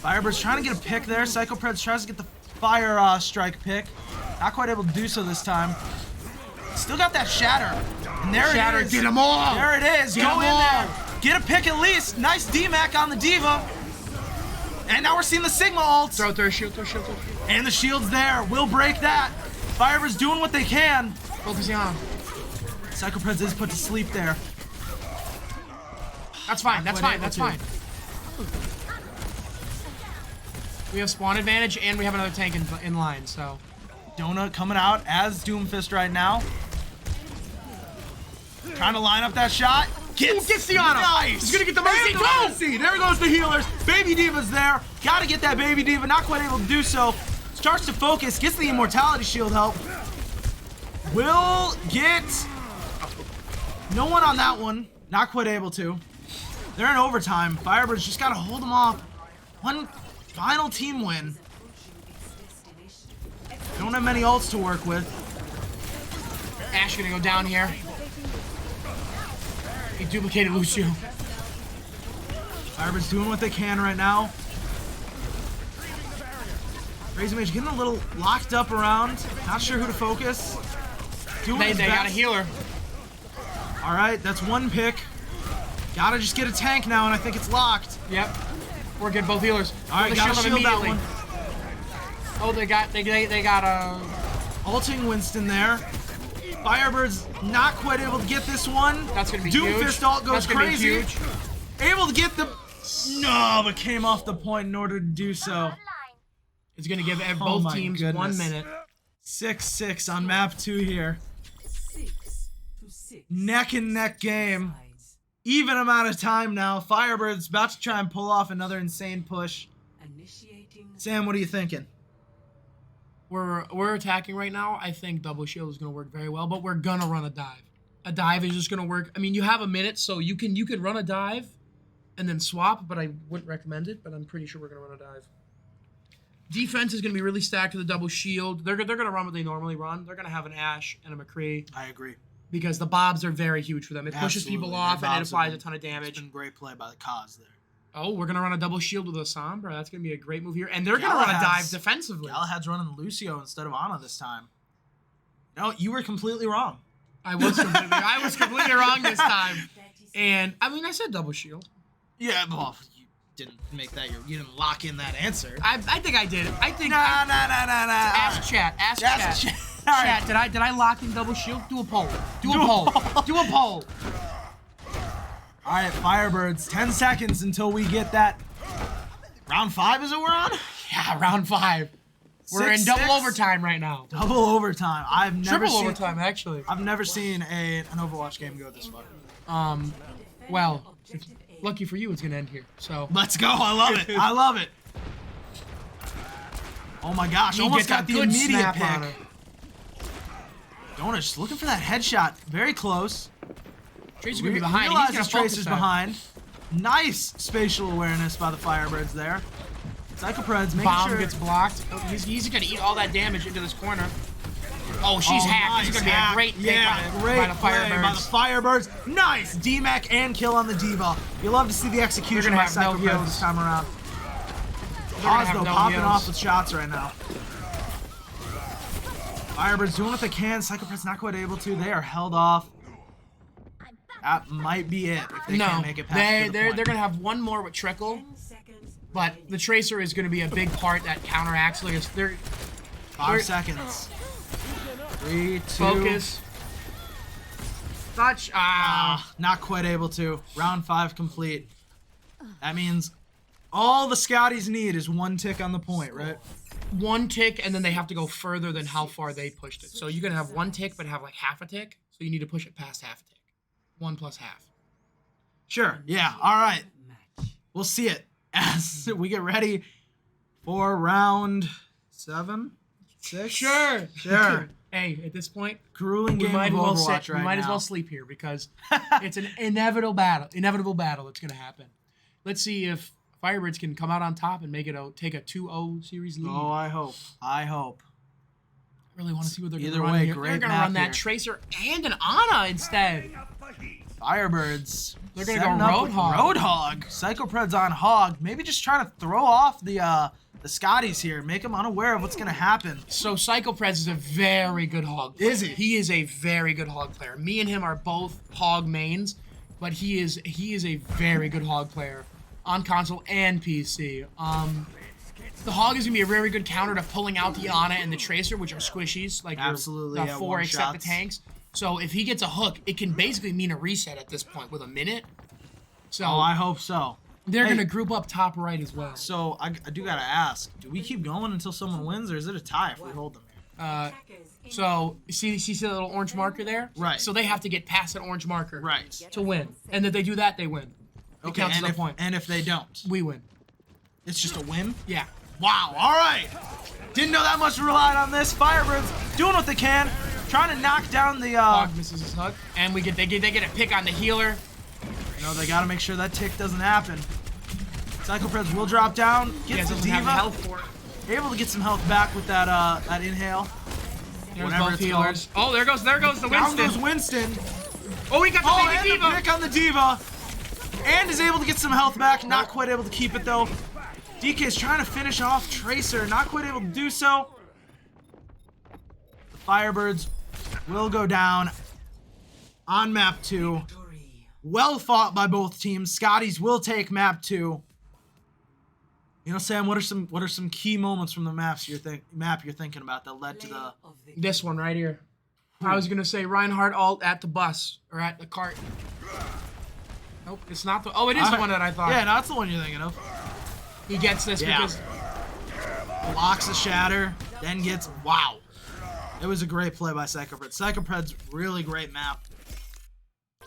Firebirds trying to get a pick there. Psychopreds tries to get the fire strike pick. Not quite able to do so this time. Still got that shatter. And there Shatter, it is. get 'em all. There it is. Get Go 'em in all. there. Get a pick at least. Nice D-Mac on the Diva. And now we're seeing the Sigma ult. Throw a shield. And the shield's there. We'll break that. Firebirds doing what they can. Focusing on. Psychopreds is put to sleep there. That's fine. That's quite fine. able That's to. fine. We have spawn advantage and we have another tank in line. So Donut coming out as Doomfist right now. Trying to line up that shot. gets the honor. Nice. He's gonna get the mercy. And Go! mercy. There goes the healers. Baby Diva's there. Gotta get that Baby Diva. Not quite able to do so. Starts to focus. Gets the immortality shield help. Will get no one on that one. Not quite able to. They're in overtime. Firebirds just gotta hold them off. One final team win. Don't have many ults to work with. Ashe gonna go down here. He duplicated Lucio. Firebirds doing what they can right now. Crazy Mage getting a little locked up around. Not sure who to focus. They got a healer. All right, that's one pick. Gotta just get a tank now, and I think it's locked. Yep. We're good, both healers. All right, gotta shield that one. Oh, they got ulting Winston there. Firebirds not quite able to get this one. That's gonna be Doomfist ult goes crazy. Be huge. Able to get the no, but came off the point in order to do so. It's gonna give both teams 1 minute. 6-6 on map 2 here. Neck and neck game. Even amount of time now. Firebirds about to try and pull off another insane push. Sam, what are you thinking? We're attacking right now. I think double shield is gonna work very well, but we're gonna run a dive. A dive is just gonna work. I mean, you have a minute, so you can run a dive and then swap, but I wouldn't recommend it, but I'm pretty sure we're gonna run a dive. Defense is gonna be really stacked with a double shield. They're gonna run what they normally run. They're gonna have an Ashe and a McCree. I agree. Because the bobs are very huge for them. It pushes people off and it applies a ton of damage. It's been great play by the cause there. Oh, we're gonna run a double shield with a Sombra. That's gonna be a great move here. And they're gonna run a dive defensively. Galahad's running Lucio instead of Ana this time. No, you were completely wrong. I was completely wrong this time. And I mean, I said double shield. Yeah, well, you didn't make that you didn't lock in that answer. I think I did. I think Nah. Ask chat. Chat, did I lock in double shield? Do a poll. Do a poll. All right, Firebirds, 10 seconds until we get that. Round 5 is it we're on? Yeah, round 5. We're in double overtime right now. Double overtime. I've never Triple seen overtime, actually. I've never seen an Overwatch game go this far. Well, lucky for you, it's gonna end here. So let's go. I love it. I love it. Oh my gosh! He almost gets got a the good immediate snap pick. on her. Donut just looking for that headshot. Very close. Tracer's gonna be behind. Realizes Tracer's behind. Nice spatial awareness by the Firebirds there. Psychopreds making Bomb sure gets blocked. Oh, he's gonna eat all that damage into this corner. Oh, she's hacked. Nice This is gonna be a great pick by the Firebirds. By the Firebirds. Nice DMAC and kill on the Diva. You love to see the execution by Psychopreds this time around. Oz though popping off with shots right now. Firebirds doing what they can. Psychopreds not quite able to. They are held off. That might be it if they can't make it past they're gonna have one more with Trickle, but the Tracer is gonna be a big part that counteracts. Like they're 5 seconds. 3, 2. Focus. Touch. Not quite able to. Round 5 complete. That means all the Scotties need is 1 tick on the point, right? 1 tick, and then they have to go further than how far they pushed it. So you're gonna have 1 tick, but have like half a tick. So you need to push it past half a tick. 1 plus half. Sure. Yeah. All right. We'll see it as we get ready for round 7, 6. Sure. Hey, at this point, grueling game of Overwatch right now. We might as well sleep here because it's an inevitable battle that's gonna happen. Let's see if Firebirds can come out on top and take a 2-0 series lead. Oh, I hope. I really want to see what they're going to Either run way, here. great They're going to map run that here. Tracer and an Ana instead. Firebirds. They're going to go Roadhog. Roadhog. Psychopreds on Hog. Maybe just trying to throw off the Scotties here. Make them unaware of what's going to happen. So Psychopreds is a very good Hog player. Is he? He is a very good Hog player. Me and him are both Hog mains, but he is a very good Hog player on console and PC. The Hog is going to be a very good counter to pulling out the Ana and the Tracer, which are squishies. Like absolutely, the 4 except the tanks. So if he gets a hook, it can basically mean a reset at this point with a minute. So I hope so. They're going to group up top right as well. So I do got to ask, do we keep going until someone wins, or is it a tie if we hold them here? So see the little orange marker there? Right. So they have to get past that orange marker Right. to win. And if they do that, they win. It counts as a point. And if they don't? We win. It's just a win? Yeah. Wow, all right. Didn't know that much relied on this. Firebirds doing what they can, trying to knock down the Hog misses his hook, and they get a pick on the healer. You know, they got to make sure that tick doesn't happen. Psychopreds will drop down, gets the doesn't have the Diva, health for it. able to get some health back with that inhale. There's Whatever both it's healers. called. Oh, there goes the Down Winston. goes Winston. Oh, he got the baby and Diva. the pick on the Diva, and is able to get some health back. Not quite able to keep it though. DK is trying to finish off Tracer, not quite able to do so. The Firebirds will go down on map 2. Well fought by both teams. Scotties will take map 2. You know, Sam, what are some key moments from the map you're thinking about that led to the This one right here. I was gonna say Reinhardt ult at the bus or at the cart. Nope, it's not the. Oh, it is the one that I thought. Yeah, no, that's the one you're thinking of. He gets this because Blocks the shatter, then gets wow. It was a great play by Psychopred. Psychopred's really great map.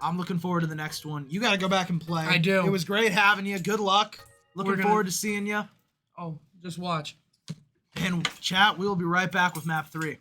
I'm looking forward to the next one. You gotta go back and play. I do. It was great having you. Good luck. Looking forward to seeing you. Oh, just watch. And chat, we will be right back with map 3.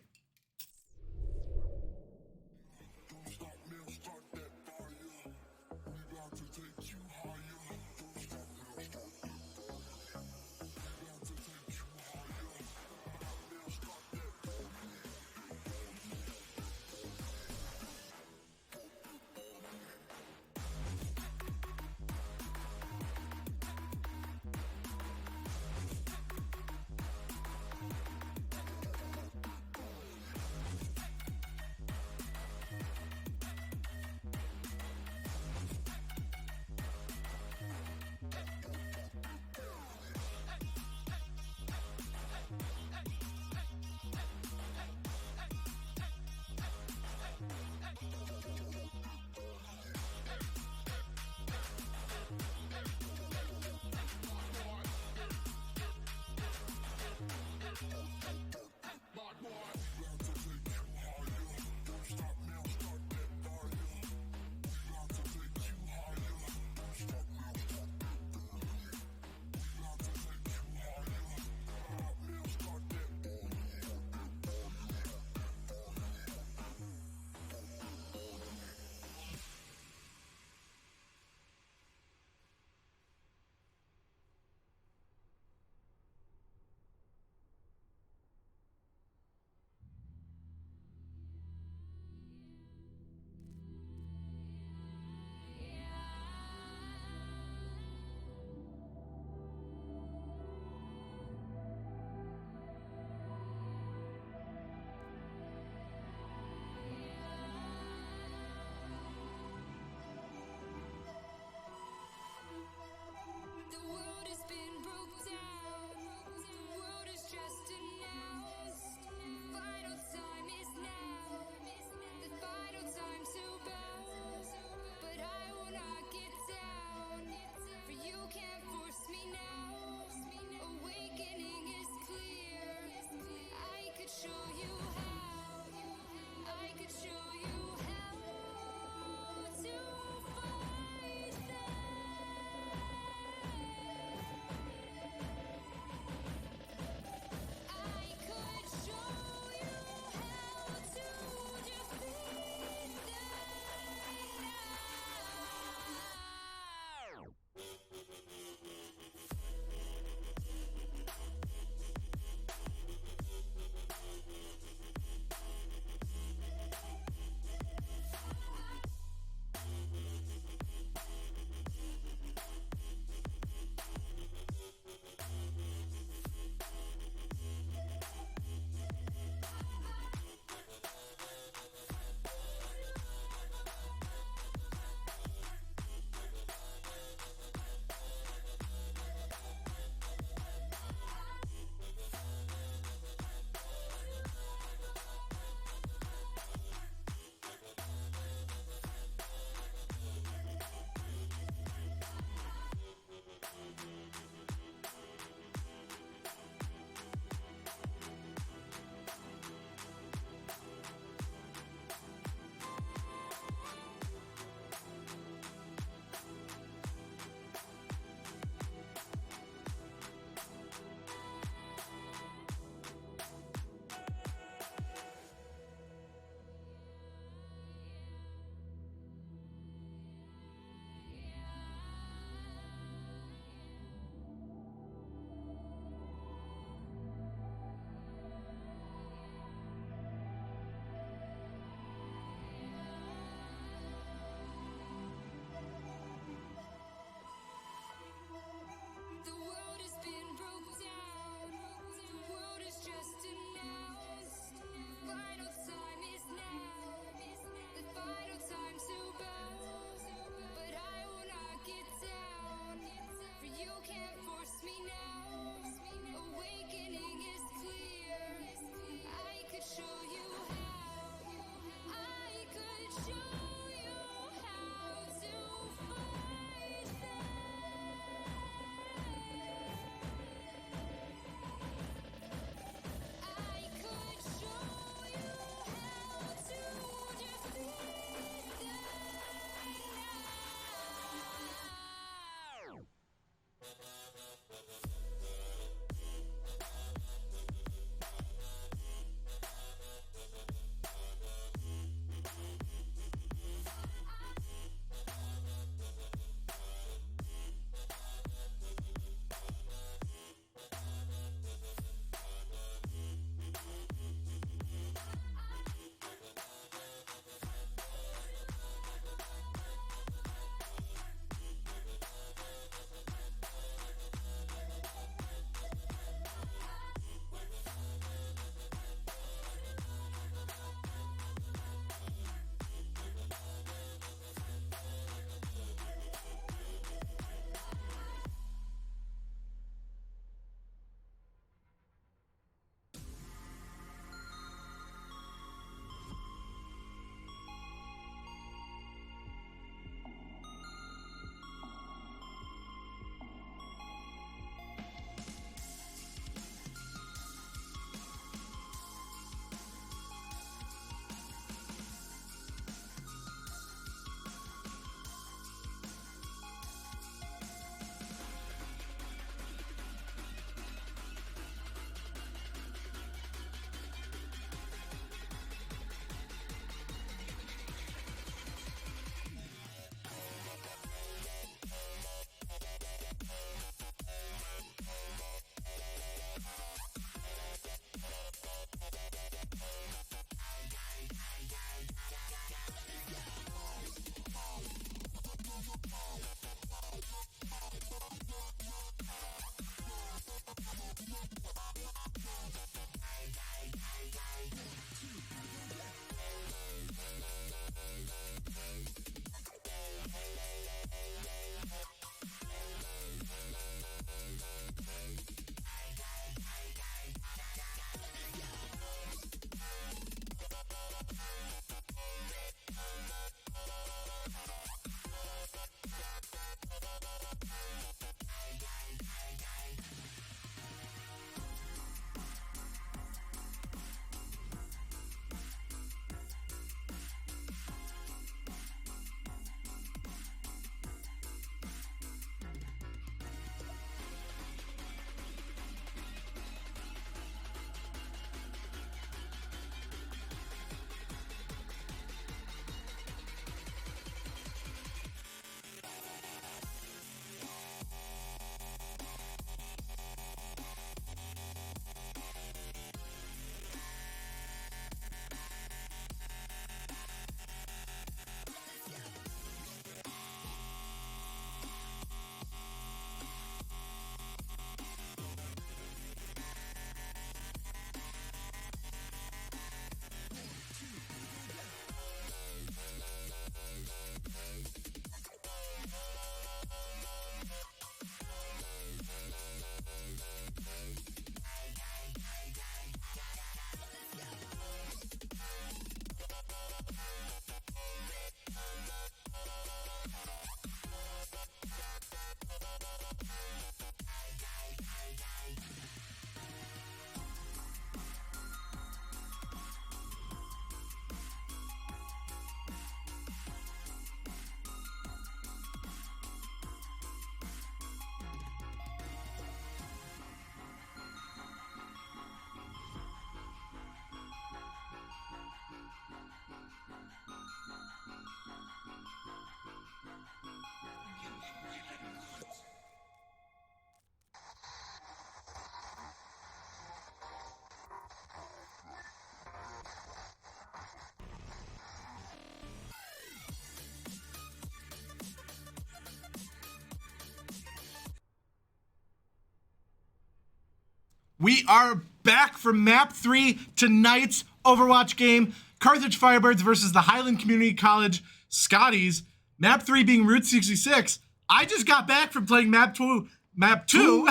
We are back from map 3, tonight's Overwatch game. Carthage Firebirds versus the Highland Community College Scotties. Map 3 being Route 66. I just got back from playing map 2. Map 2.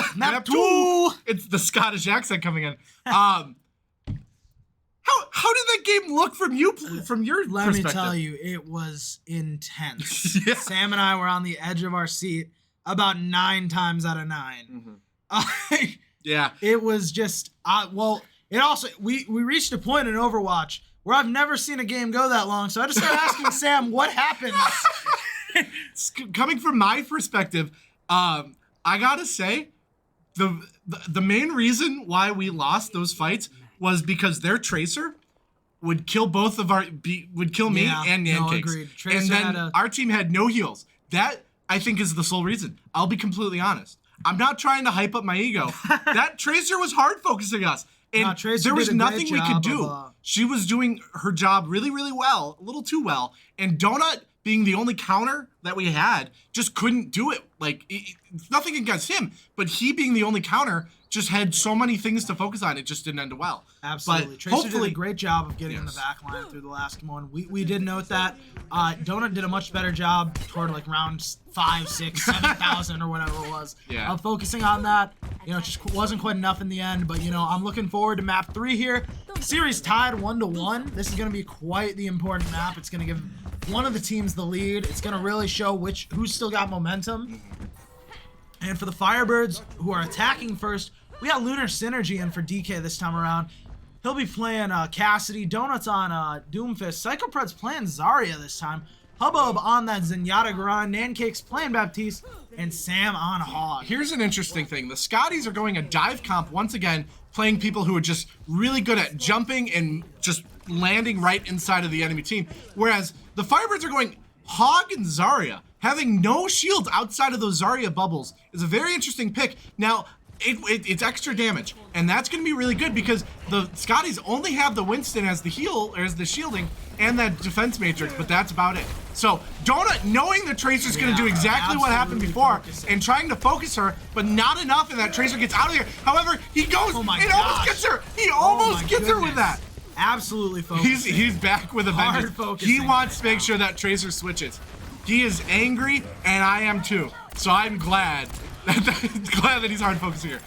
It's the Scottish accent coming in. How did that game look from your perspective? Let me tell you, it was intense. Yeah. Sam and I were on the edge of our seat about 9 times out of 9. Yeah. It was just, it also, we reached a point in Overwatch where I've never seen a game go that long. So I just started asking Sam, what happened? Coming from my perspective, I gotta say, the main reason why we lost those fights was because their Tracer would kill both of would kill me and Nancakes. Agreed. And then our team had no heals. That, I think, is the sole reason. I'll be completely honest. I'm not trying to hype up my ego. That Tracer was hard focusing us. And there was nothing we could do. She was doing her job really, really well, a little too well. And Donut, being the only counter that we had, just couldn't do it. Like, nothing against him, but he being the only counter just had so many things to focus on. It just didn't end well. Absolutely. But Tracer hopefully, did a great job of getting in the back line through the last one. We did note that. Donut did a much better job toward like round 5, 6, 7,000 or whatever it was. Yeah. Focusing on that. It just wasn't quite enough in the end. But, I'm looking forward to map 3 here. Series tied 1-1. This is going to be quite the important map. It's going to give one of the teams the lead. It's going to really show who's still got momentum. And for the Firebirds, who are attacking first, we got Lunar Synergy in for DK this time around. He'll be playing Cassidy. Donuts on Doomfist. Psychopred's playing Zarya this time. Hubbub on that Zenyatta grind. Nancake's playing Baptiste. And Sam on Hog. Here's an interesting thing. The Scotties are going a dive comp once again, playing people who are just really good at jumping and just landing right inside of the enemy team. Whereas the Firebirds are going Hog and Zarya. Having no shields outside of those Zarya bubbles is a very interesting pick. Now, it's extra damage, and that's going to be really good because the Scotties only have the Winston as the heal, or as the shielding, and that defense matrix, but that's about it. So Donut, knowing the Tracer's going to do exactly what happened before, and trying to focus her, but not enough, and that Tracer gets out of here. However, he goes, almost gets her. He almost gets her with that. Absolutely focused. He's back with a vengeance. He wants to make sure that Tracer switches. He is angry, and I am too. So I'm glad that he's hard focusing here.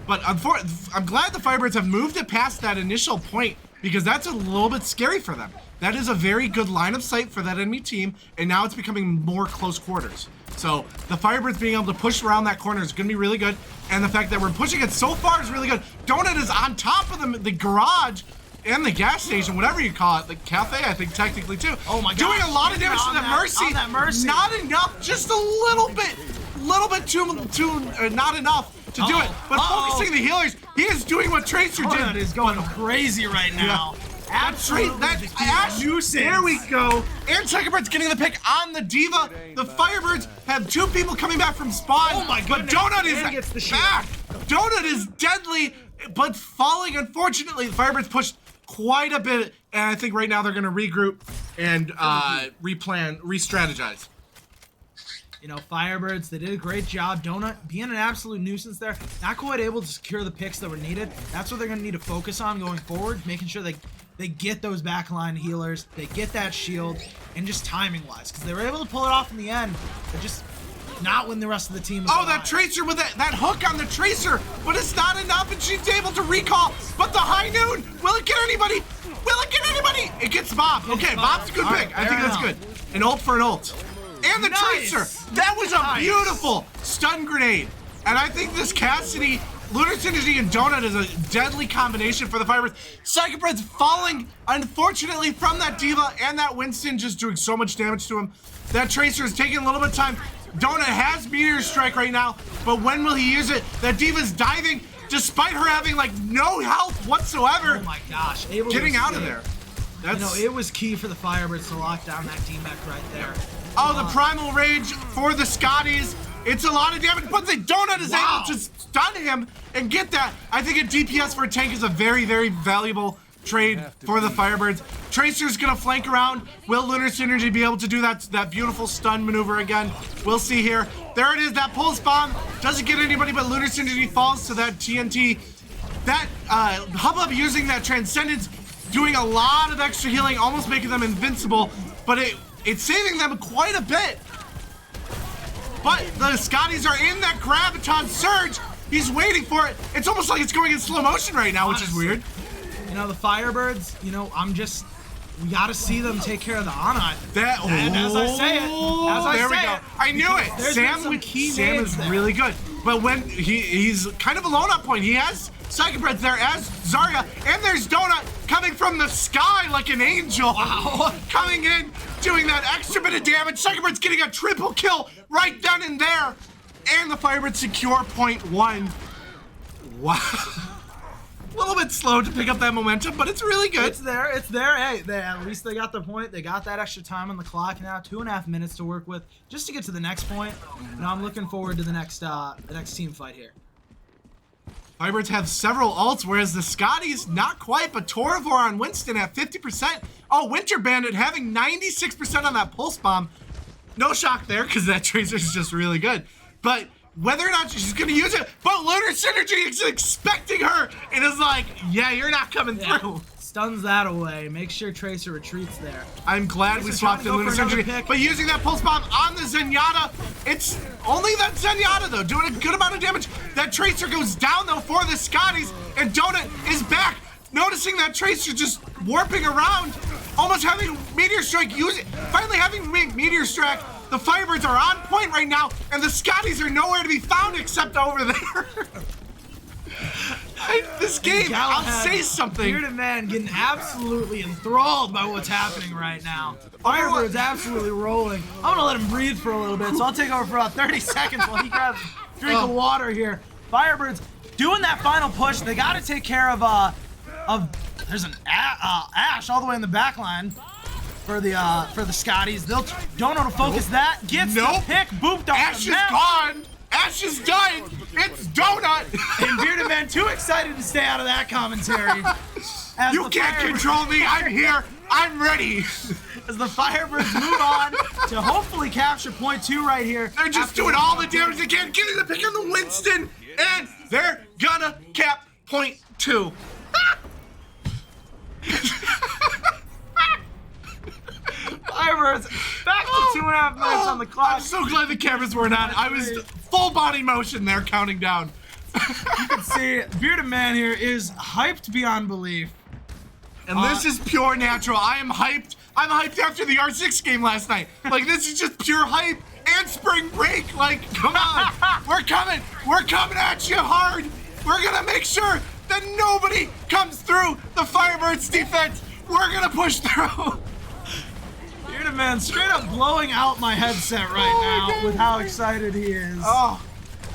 But I'm glad the Firebirds have moved it past that initial point because that's a little bit scary for them. That is a very good line of sight for that enemy team, and now it's becoming more close quarters. So the Firebirds being able to push around that corner is going to be really good, and the fact that we're pushing it so far is really good. Donut is on top of the garage and the gas station, whatever you call it, the cafe, I think technically too. Oh my god! Doing a lot of damage to that Mercy. Not enough, just a little bit too not enough to do it. But focusing the healers, he is doing what Tracer did. Donut is going crazy right now. Yeah. Absolutely. There we go. And Psychopred's getting the pick on the Diva. The Firebirds have 2 people coming back from spawn. Oh my goodness. But Donut is back. Donut is deadly, but falling. Unfortunately, the Firebirds pushed quite a bit, and I think right now they're going to regroup and re-strategize. Firebirds, they did a great job. Donut being an absolute nuisance there. Not quite able to secure the picks that were needed. That's what they're going to need to focus on going forward, making sure they get those backline healers, they get that shield, and just timing-wise, because they were able to pull it off in the end, but just not when the rest of the team was alive. That Tracer with that hook on the Tracer, but it's not enough, and she's able to recall, but the High Noon, will it get anybody? Will it get anybody? It gets Bob. Okay, Bob's a good pick. I think that's good. An ult for an ult. And the Tracer, that was a beautiful stun grenade. And I think this Cassidy, Lunar Synergy, and Donut is a deadly combination for the Firebirds. Psychopred's falling, unfortunately, from that Diva and that Winston, just doing so much damage to him. That Tracer is taking a little bit of time. Donut has Meteor Strike right now, but when will he use it? That Diva's diving, despite her having like no health whatsoever. Oh my gosh. Getting out of there. It was key for the Firebirds to lock down that team back right there. The Primal Rage for the Scotties. It's a lot of damage, but the Donut is able to stun him and get that. I think a DPS for a tank is a very, very valuable trade for the Firebirds. Tracer's gonna flank around. Will Lunar Synergy be able to do that beautiful stun maneuver again? We'll see here. There it is, that pulse bomb doesn't get anybody, but Lunar Synergy falls to that TNT. That Hubbub using that Transcendence, doing a lot of extra healing, almost making them invincible, but it's saving them quite a bit. But the Scotties are in that Graviton Surge. He's waiting for it. It's almost like it's going in slow motion right now, which is weird. You know, the Firebirds, you know, we got to see them take care of the Ana. And as I say it, I knew it. Sam is really good. But when he's kind of alone up point, he has Psychobreds there as Zarya, and there's Donut coming from the sky like an angel. Wow. Coming in, doing that extra bit of damage. Psychobreds getting a triple kill right then and there. And the Firebirds secure point 1. Wow. A little bit slow to pick up that momentum, but it's really good. It's there. Hey, at least they got the point. They got that extra time on the clock now, 2.5 minutes to work with, just to get to the next point. And I'm looking forward to the next team fight here. Firebirds have several ults, whereas the Scotties, not quite, but Toravor on Winston at 50%. Oh, Winter Bandit having 96% on that pulse bomb. No shock there, because that Tracer is just really good. But whether or not she's going to use it, but Lunar Synergy is expecting her and is like, yeah, you're not coming through. Stuns that away. Make sure Tracer retreats there. I'm glad we swapped in Lunar Synergy, but using that pulse bomb on the Zenyatta, it's only that Zenyatta, though, doing a good amount of damage. That Tracer goes down, though, for the Scotties, and Donut is back, noticing that Tracer just warping around, almost having Meteor Strike finally having Meteor Strike. The Firebirds are on point right now, and the Scotties are nowhere to be found except over there. This game, I'll say something. Bearded Man getting absolutely enthralled by what's happening right now. Firebirds absolutely rolling. I'm gonna let him breathe for a little bit, so I'll take over for about 30 seconds while he grabs a drink of water here. Firebirds doing that final push. They got to take care of there's an Ash all the way in the back line. For the Scotties, they'll don't know to focus that. Gets the pick, booped off Ash the is map. gone. Ash is done. It's Donut. And Bearded Man too excited to stay out of that commentary. You can't control me. I'm here. I'm ready. As the Firebirds move on to hopefully capture point 2 right here. They're just doing all the damage they can, getting the pick on the Winston, and they're gonna cap point 2. Firebirds back to 2.5 minutes on the clock. I'm so glad the cameras weren't on. I was full body motion there, counting down. You can see Bearded Man here is hyped beyond belief. And this is pure natural. I am hyped. I'm hyped after the R6 game last night. Like, this is just pure hype and spring break. Like, come on. We're coming. We're coming at you hard. We're going to make sure that nobody comes through the Firebirds defense. We're going to push through. Bearded Man straight up blowing out my headset right now with how excited he is. Oh,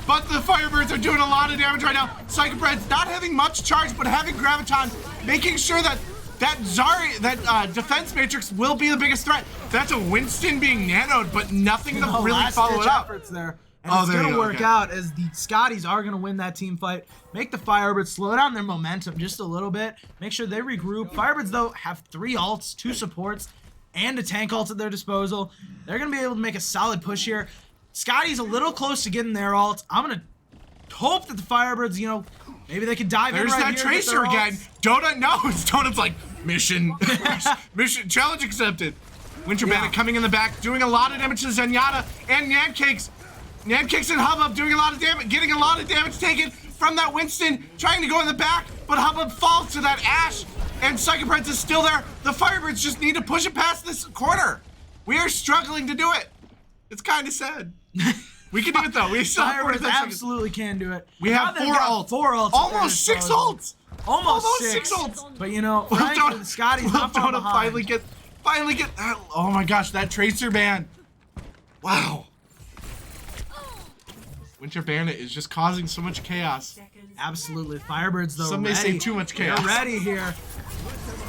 but the Firebirds are doing a lot of damage right now. Psychobreds not having much charge, but having Graviton, making sure that defense matrix will be the biggest threat. That's a Winston being nanoed, but nothing to really follow it up. There. And it's going to work out as the Scotties are going to win that team fight. Make the Firebirds slow down their momentum just a little bit. Make sure they regroup. Firebirds, though, have 3 ults, 2 supports, and a tank ult at their disposal. They're going to be able to make a solid push here. Scotty's a little close to getting their ult. I'm going to hope that the Firebirds, you know, maybe they could dive in right here. There's that Tracer again. Donut knows. Donut's like, mission challenge accepted. Winter Bandit coming in the back, doing a lot of damage to Zenyatta and Nancakes. Nancakes and Hubbub doing a lot of damage, getting a lot of damage taken from that Winston, trying to go in the back, but Hubbub falls to that Ash. And Psychobreds is still there. The Firebirds just need to push it past this corner. We are struggling to do it. It's kind of sad. We can do it, though. We still have Firebirds absolutely can do it. We have 4 ults. 4 ults. Almost 6 ults. Almost 6 ults. But, you know, frankly, the Scotties not far behind. Finally get that. Oh, my gosh, that Tracer ban. Wow. Winter Bandit is just causing so much chaos. Absolutely. Firebirds, though, some may say too much chaos. They're ready here.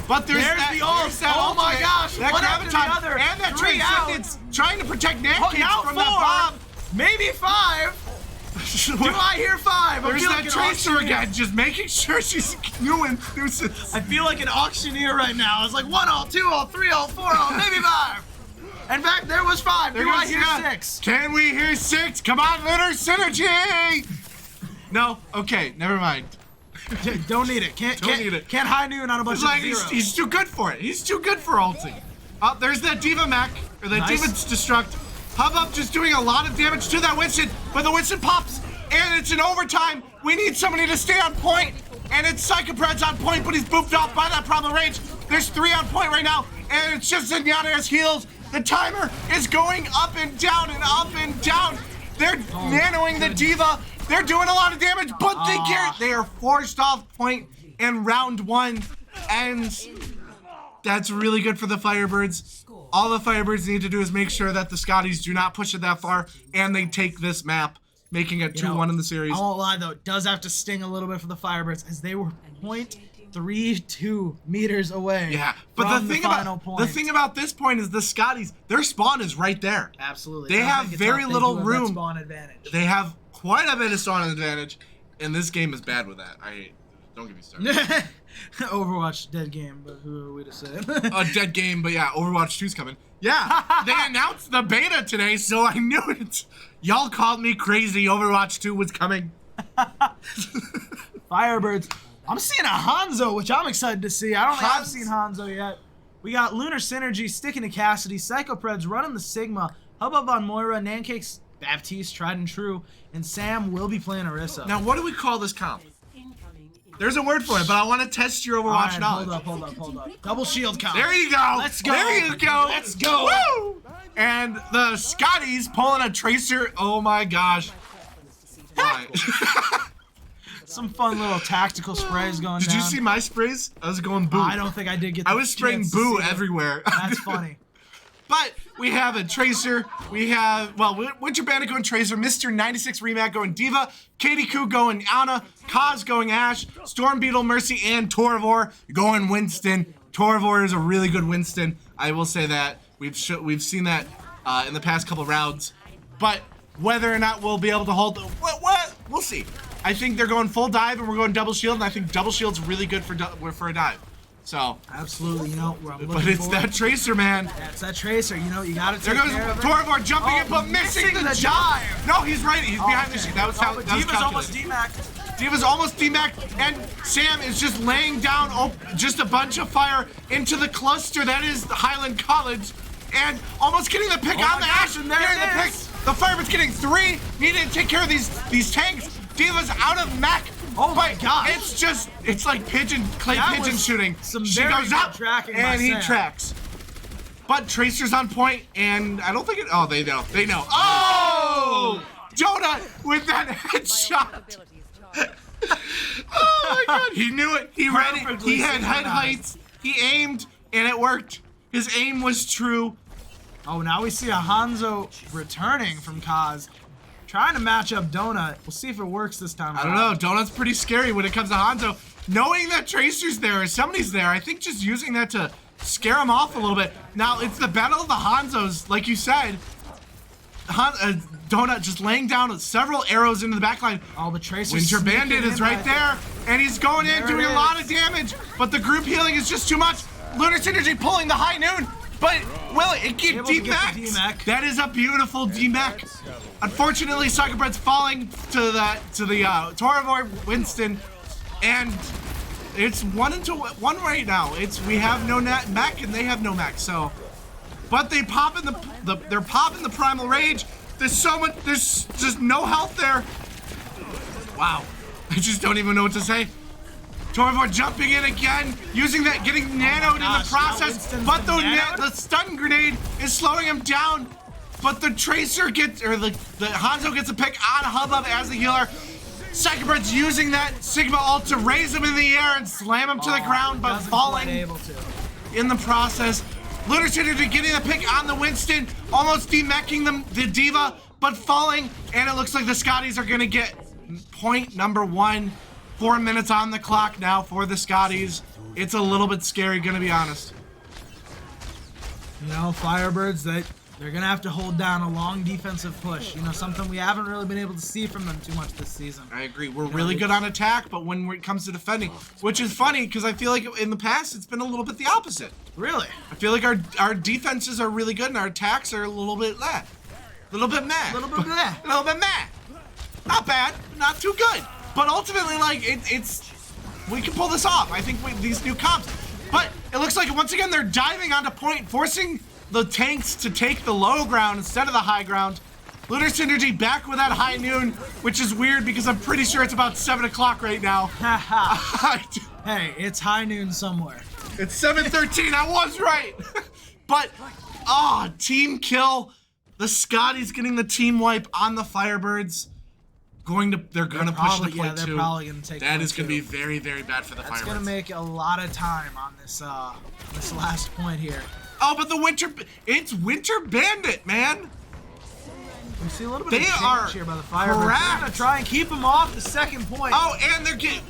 But there's the ult. Oh my gosh. That one after the other. And that 3 Transcendence trying to protect Nancakes from that bomb. Maybe 5. Do I hear 5? There's that Tracer again, just making sure she's new nuisance. I feel like an auctioneer right now. It's like 1 ult, 2 ult, 3 ult, 4 ult, maybe 5. In fact, there was 5. Do I hear 6? Can we hear 6? Come on, Litter Synergy! No? Okay, never mind. Don't need it. Can't need it. Can't high noon on a bunch It's of like zeros. he's too good for it. He's too good for ulting. Oh, there's that Diva mech, or that Nice. Diva's Destruct. Hub just doing a lot of damage to that Winston, but the Winston pops, and it's in overtime. We need somebody to stay on point, and it's Psychopred's on point, but he's boofed off by that problem range. There's 3 on point right now, and it's just Zenyatta as heals. The timer is going up and down and up and down. They're nanoing the Diva. They're doing a lot of damage, but they are forced off point, and round 1 ends. That's really good for the Firebirds. All the Firebirds need to do is make sure that the Scotties do not push it that far, and they take this map, making it 2-1 in the series. I won't lie though, it does have to sting a little bit for the Firebirds as they were 0.32 meters away. Yeah, but from the thing about this point is the Scotties, their spawn is right there. Absolutely. They I have think it's very up. They little do have that room. spawn advantage. They have quite a bit of spawn advantage, and this game is bad with that. Don't get me started. Overwatch dead game, but who are we to say? A dead game, but yeah, Overwatch 2's coming. Yeah, they announced the beta today, so I knew it. Y'all called me crazy. Overwatch 2 was coming. Firebirds. I'm seeing a Hanzo, which I'm excited to see. I don't think I've seen Hanzo yet. We got Lunar Synergy sticking to Cassidy, Psychopreds running the Sigma, Hubbub on Moira, Nancake's Baptiste, tried and true, and Sam will be playing Orisa. Now, what do we call this comp? There's a word for it, but I want to test your Overwatch knowledge. Hold up. Double shield count. There you go. Let's go. There you go. Let's go. Woo! And the Scotties pulling a Tracer. Oh my gosh. Why? Some fun little tactical sprays going down. Did you see my sprays? I was going boo. I don't think I did get. I was spraying boo everywhere. That's funny. But we have a Tracer. We have, well, Winter Bandit going Tracer, Mr. 96 Remat going Diva, Katie Koo going Ana, Kaz going Ashe, Storm Beetle, Mercy, and Torvor going Winston. Torvor is a really good Winston. I will say that. We've seen that in the past couple rounds. But whether or not we'll be able to hold, we'll see. I think they're going full dive and we're going double shield, and I think double shield's really good for a dive. So absolutely, you know, but it's that Tracer, man. Yeah, it's that Tracer. You know, you gotta take care of it. Torvor jumping in, but missing the dive. No, he's right. He's behind the sheet. That was how. Diva's almost DMAC'd. Diva's almost DMAC'd, and Sam is just laying down just a bunch of fire into the cluster that is Highland College, and almost getting the pick on the Ashe. And there it is. The Firebirds getting 3. Needed to take care of these tanks. Diva's out of mech. Oh my god! It's like clay pigeon shooting. She goes up and he tracks. But Tracer's on point, and I don't think it. Oh, they know. They know. Oh! Donut with that headshot. Oh my god! He knew it. He read it. He had head heights. He aimed, and it worked. His aim was true. Oh, now we see a Hanzo returning from Kaz. Trying to match up Donut. We'll see if it works this time. I don't know. Donut's pretty scary when it comes to Hanzo. Knowing that Tracer's there or somebody's there, I think just using that to scare him off a little bit. Now, it's the battle of the Hanzos, like you said. Donut just laying down several arrows into the backline. Oh, the Tracer. Winter Bandit is right there, and he's going in, doing a lot of damage, but the group healing is just too much. Lunar Synergy pulling the high noon, but will it get DMAC? That is a beautiful DMAC. Unfortunately, Psychopred's falling to the Torvor Winston, and it's 1-1 right now. We have no mech and they have no mech. So, but they pop in they're popping the Primal Rage. There's so much. There's just no health there. Wow, I just don't even know what to say. Torvor jumping in again, using that, getting nanoed in the process, but the stun grenade is slowing him down. But the Tracer gets, or the Hanzo gets a pick on Hubbub as the healer. Psychopred's using that Sigma ult to raise him in the air and slam him to the ground, but falling in the process. Lunar Synergy getting a pick on the Winston, almost demeching the Diva, but falling, and it looks like the Scotties are gonna get point number 1. 4 minutes on the clock now for the Scotties. It's a little bit scary, gonna be honest. You know, Firebirds, They're going to have to hold down a long defensive push. You know, something we haven't really been able to see from them too much this season. I agree. We're really good on attack, but when it comes to defending, which is funny because I feel like in the past it's been a little bit the opposite. Really? I feel like our defenses are really good and our attacks are a little bit meh. A little bit meh. A little bit meh. A little bit meh. Not bad, not too good. But ultimately, like, it's we can pull this off. I think these new comps. But it looks like once again they're diving onto point, forcing the tanks to take the low ground instead of the high ground. Lunar Synergy back with that high noon, which is weird because I'm pretty sure it's about 7 o'clock right now. Hey, it's high noon somewhere. It's 7:13. I was right. But team kill. The Scotties getting the team wipe on the Firebirds. They're gonna push the point yeah, they're two. probably gonna take. That is point gonna be two. very, very bad for the Firebirds. It's gonna make a lot of time on this this last point here. Oh, but it's Winter Bandit, man. We see a little bit They of are change here by the Firebirds. They're correct. gonna try and keep them off the second point. Oh, and they're getting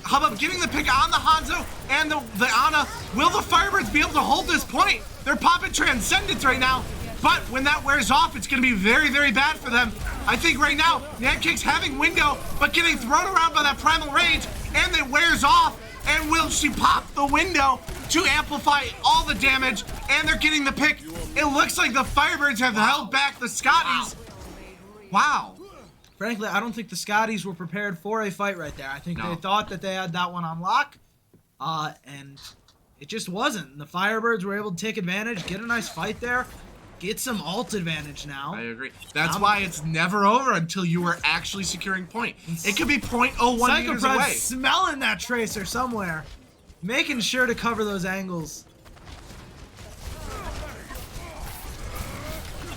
the pick on the Hanzo and the Ana. Will the Firebirds be able to hold this point? They're popping Transcendence right now. But when that wears off, it's going to be very, very bad for them. I think right now, Nankick's having window, but getting thrown around by that Primal Rage, and it wears off. And will she pop the window to amplify all the damage? And they're getting the pick. It looks like the Firebirds have held back the Scotties. Wow. Frankly, I don't think the Scotties were prepared for a fight right there. I think No. they thought that they had that one on lock, and it just wasn't. The Firebirds were able to take advantage, get a nice fight there. Get some ult advantage now. I agree. That's why it's never over until you are actually securing point. It could be 0.01 meters away. Smelling that tracer somewhere. Making sure to cover those angles.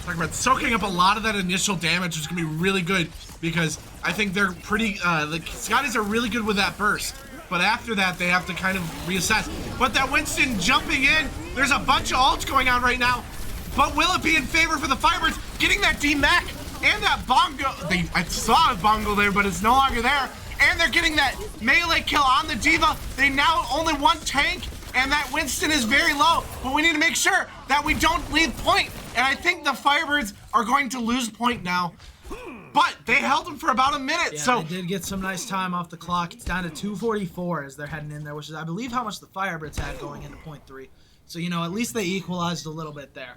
Talking about soaking up a lot of that initial damage, which is going to be really good because I think they're pretty, the Scotties are really good with that burst. But after that, they have to kind of reassess. But that Winston jumping in, there's a bunch of ults going on right now. But will it be in favor for the Firebirds? Getting that D-Mac and that Bongo. I saw a Bongo there, but it's no longer there. And they're getting that melee kill on the Diva. They now only one tank, and that Winston is very low. But we need to make sure that we don't leave point. And I think the Firebirds are going to lose point now. But they held them for about a minute. Yeah, so they did get some nice time off the clock. It's down to 2:44 as they're heading in there, which is, I believe, how much the Firebirds had going into point 3. So, you know, at least they equalized a little bit there.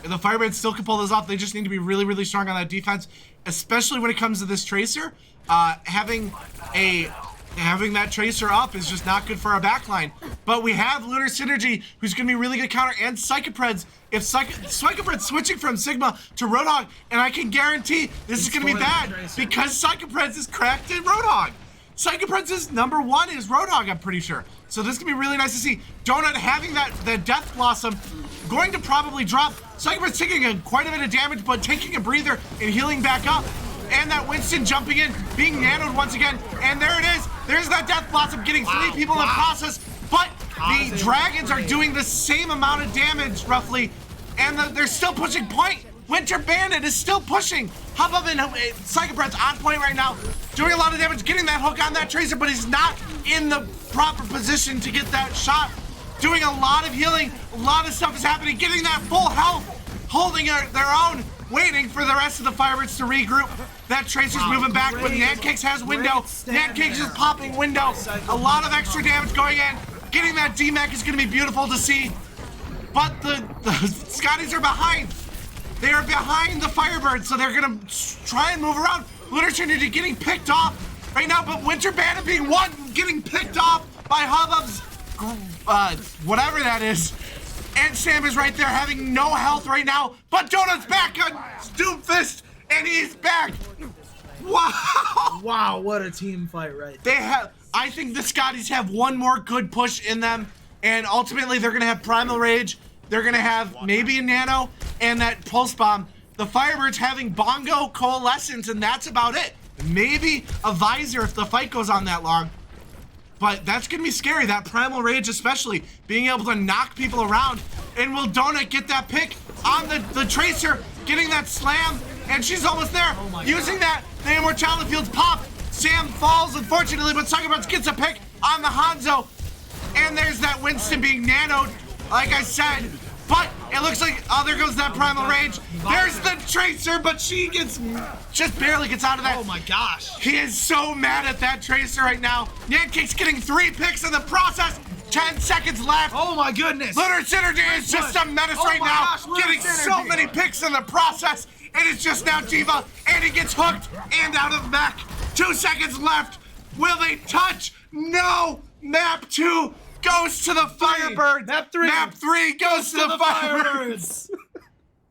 And the Firebirds still can pull this off. They just need to be really, really strong on that defense, especially when it comes to this Tracer. Having that Tracer up is just not good for our backline. But we have Lunar Synergy, who's going to be really good counter, and Psychopreds. If Psychopred's switching from Sigma to Roadhog, and I can guarantee this is going to be bad because Psychopreds is cracked in Roadhog. Psychopreds' number 1 is Roadhog, I'm pretty sure. So this can be really nice to see. Donut having that Death Blossom, going to probably drop. Psychopreds taking quite a bit of damage, but taking a breather and healing back up. And that Winston jumping in, being nanoed once again. And there it is. There's that Death Blossom getting 3 people in the process. But the Dragons are doing the same amount of damage, roughly. And they're still pushing point. Winter Bandit is still pushing. Hubbub and Psychopreds on point right now. Doing a lot of damage, getting that hook on that Tracer, but he's not in the proper position to get that shot. Doing a lot of healing. A lot of stuff is happening. Getting that full health. Holding their own. Waiting for the rest of the Firebirds to regroup. That Tracer's moving back, but Nankicks has window. Nankicks is popping window. A lot of extra damage going in. Getting that D-Mac is going to be beautiful to see. But the Scotties are behind. They are behind the Firebirds, so they're going to try and move around. Lunar Trinity getting picked off right now, but Winter Bandit being one, getting picked off by Hubbub's, whatever that is. And Sam is right there having no health right now, but Donut's back on Doomfist, and he's back. Wow. Wow, what a team fight right there. I think the Scotties have one more good push in them, and ultimately they're going to have Primal Rage. They're going to have maybe a Nano and that Pulse Bomb. The Firebirds having Bongo, Coalescence, and that's about it. Maybe a Visor if the fight goes on that long. But that's going to be scary, that Primal Rage especially, being able to knock people around. And will Donut get that pick on the Tracer, getting that slam, and she's almost there. Using that, the Immortality Fields pop. Sam falls, unfortunately, but Psychopaths gets a pick on the Hanzo. And there's that Winston being nanoed. Like I said, But it looks like, oh, there goes that primal rage. There's the Tracer, but she just barely gets out of that. Oh my gosh. He is so mad at that Tracer right now. Yancake's getting 3 picks in the process. 10 seconds left. Oh my goodness. Lunar Synergy is just a menace right now. Getting so many picks in the process. And it's just now Diva, and he gets hooked and out of the mech. 2 seconds left. Will they touch? No. Map 2 goes to the Firebirds. Map 3. Map 3 goes to the Firebirds.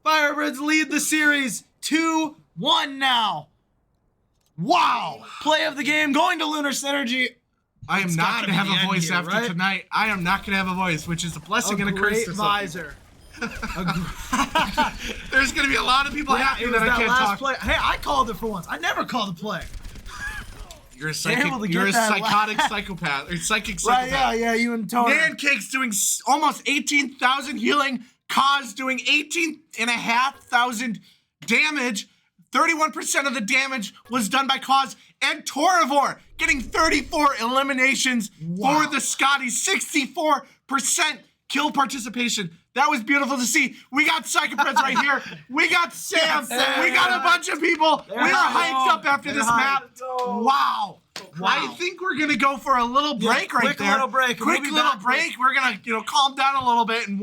Firebirds lead the series 2-1 now. Wow. Play of the game going to Lunar Synergy. I am not going to have a voice after tonight. I am not going to have a voice, which is a blessing and a curse. Great visor. There's going to be a lot of people happy that I can't talk. Play. Hey, I called it for once. I never called a play. You're a psychotic psychopath. Or psychic psychopath. Right, yeah, you and Tony. Mancake's doing almost 18,000 healing. Kaz doing 18,500 damage. 31% of the damage was done by Kaz. And Torivor getting 34 eliminations for the Scotties. 64% kill participation. That was beautiful to see. We got Psychopaths right here. We got Sam. We got a bunch of people. We are hyped up after this map. Wow. I think we're gonna go for a little break right there. Quick little break. Quick little break. We're gonna calm down a little bit and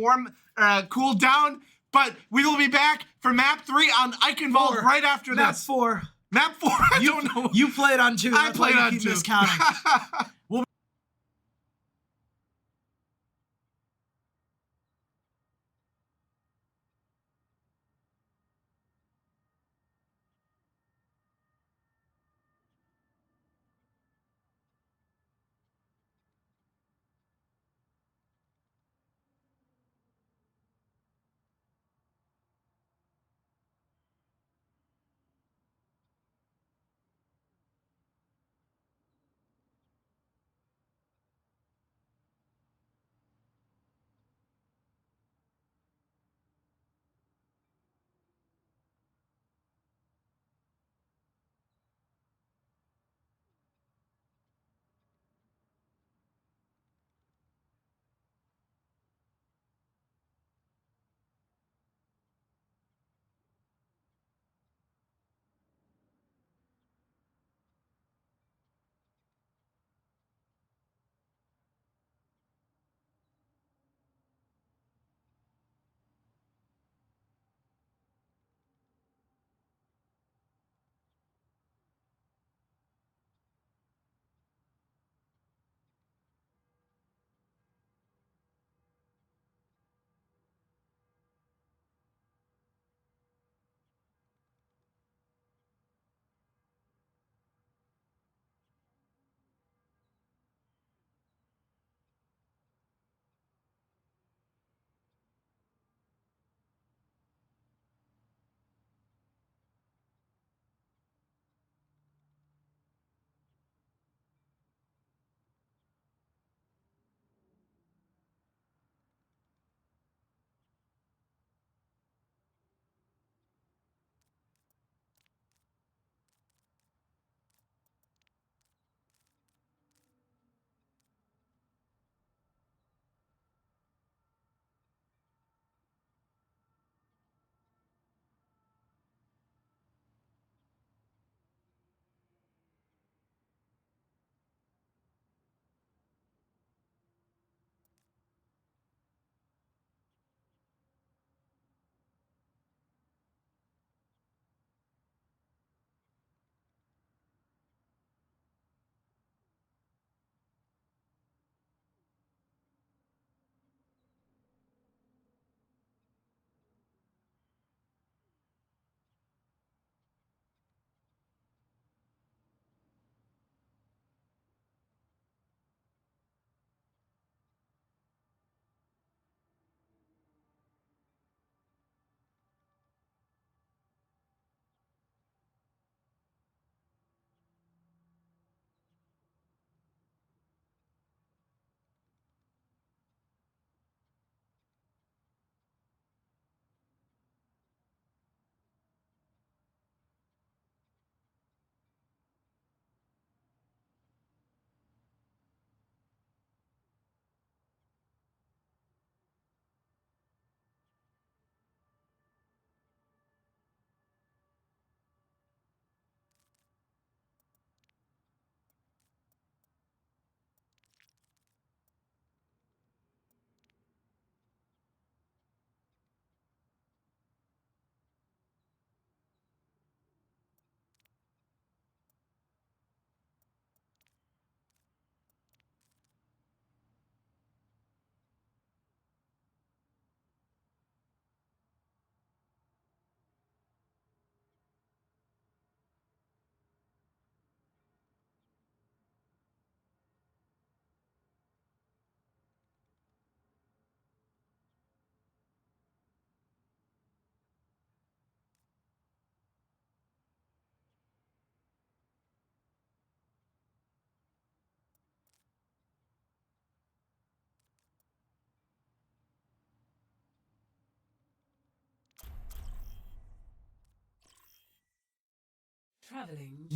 cool down. But we will be back for map 3 on Eichenwald right after map this. 4. Map 4. I don't know. You played on 2. I played on 2. Miscounting.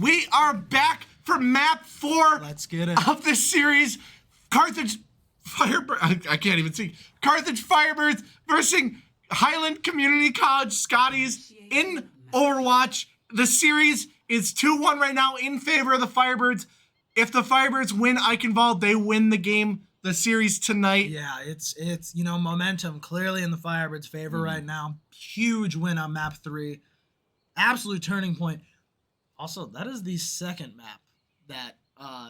We are back for map 4 Let's get it. of this series. Carthage Firebirds. I can't even see. Carthage Firebirds versus Highland Community College Scotties in Overwatch. The series is 2-1 right now in favor of the Firebirds. If the Firebirds win Eichenwald, they win the game, the series tonight. Yeah, it's you know, momentum clearly in the Firebirds' favor right now. Huge win on map 3. Absolute turning point. Also, that is the second map that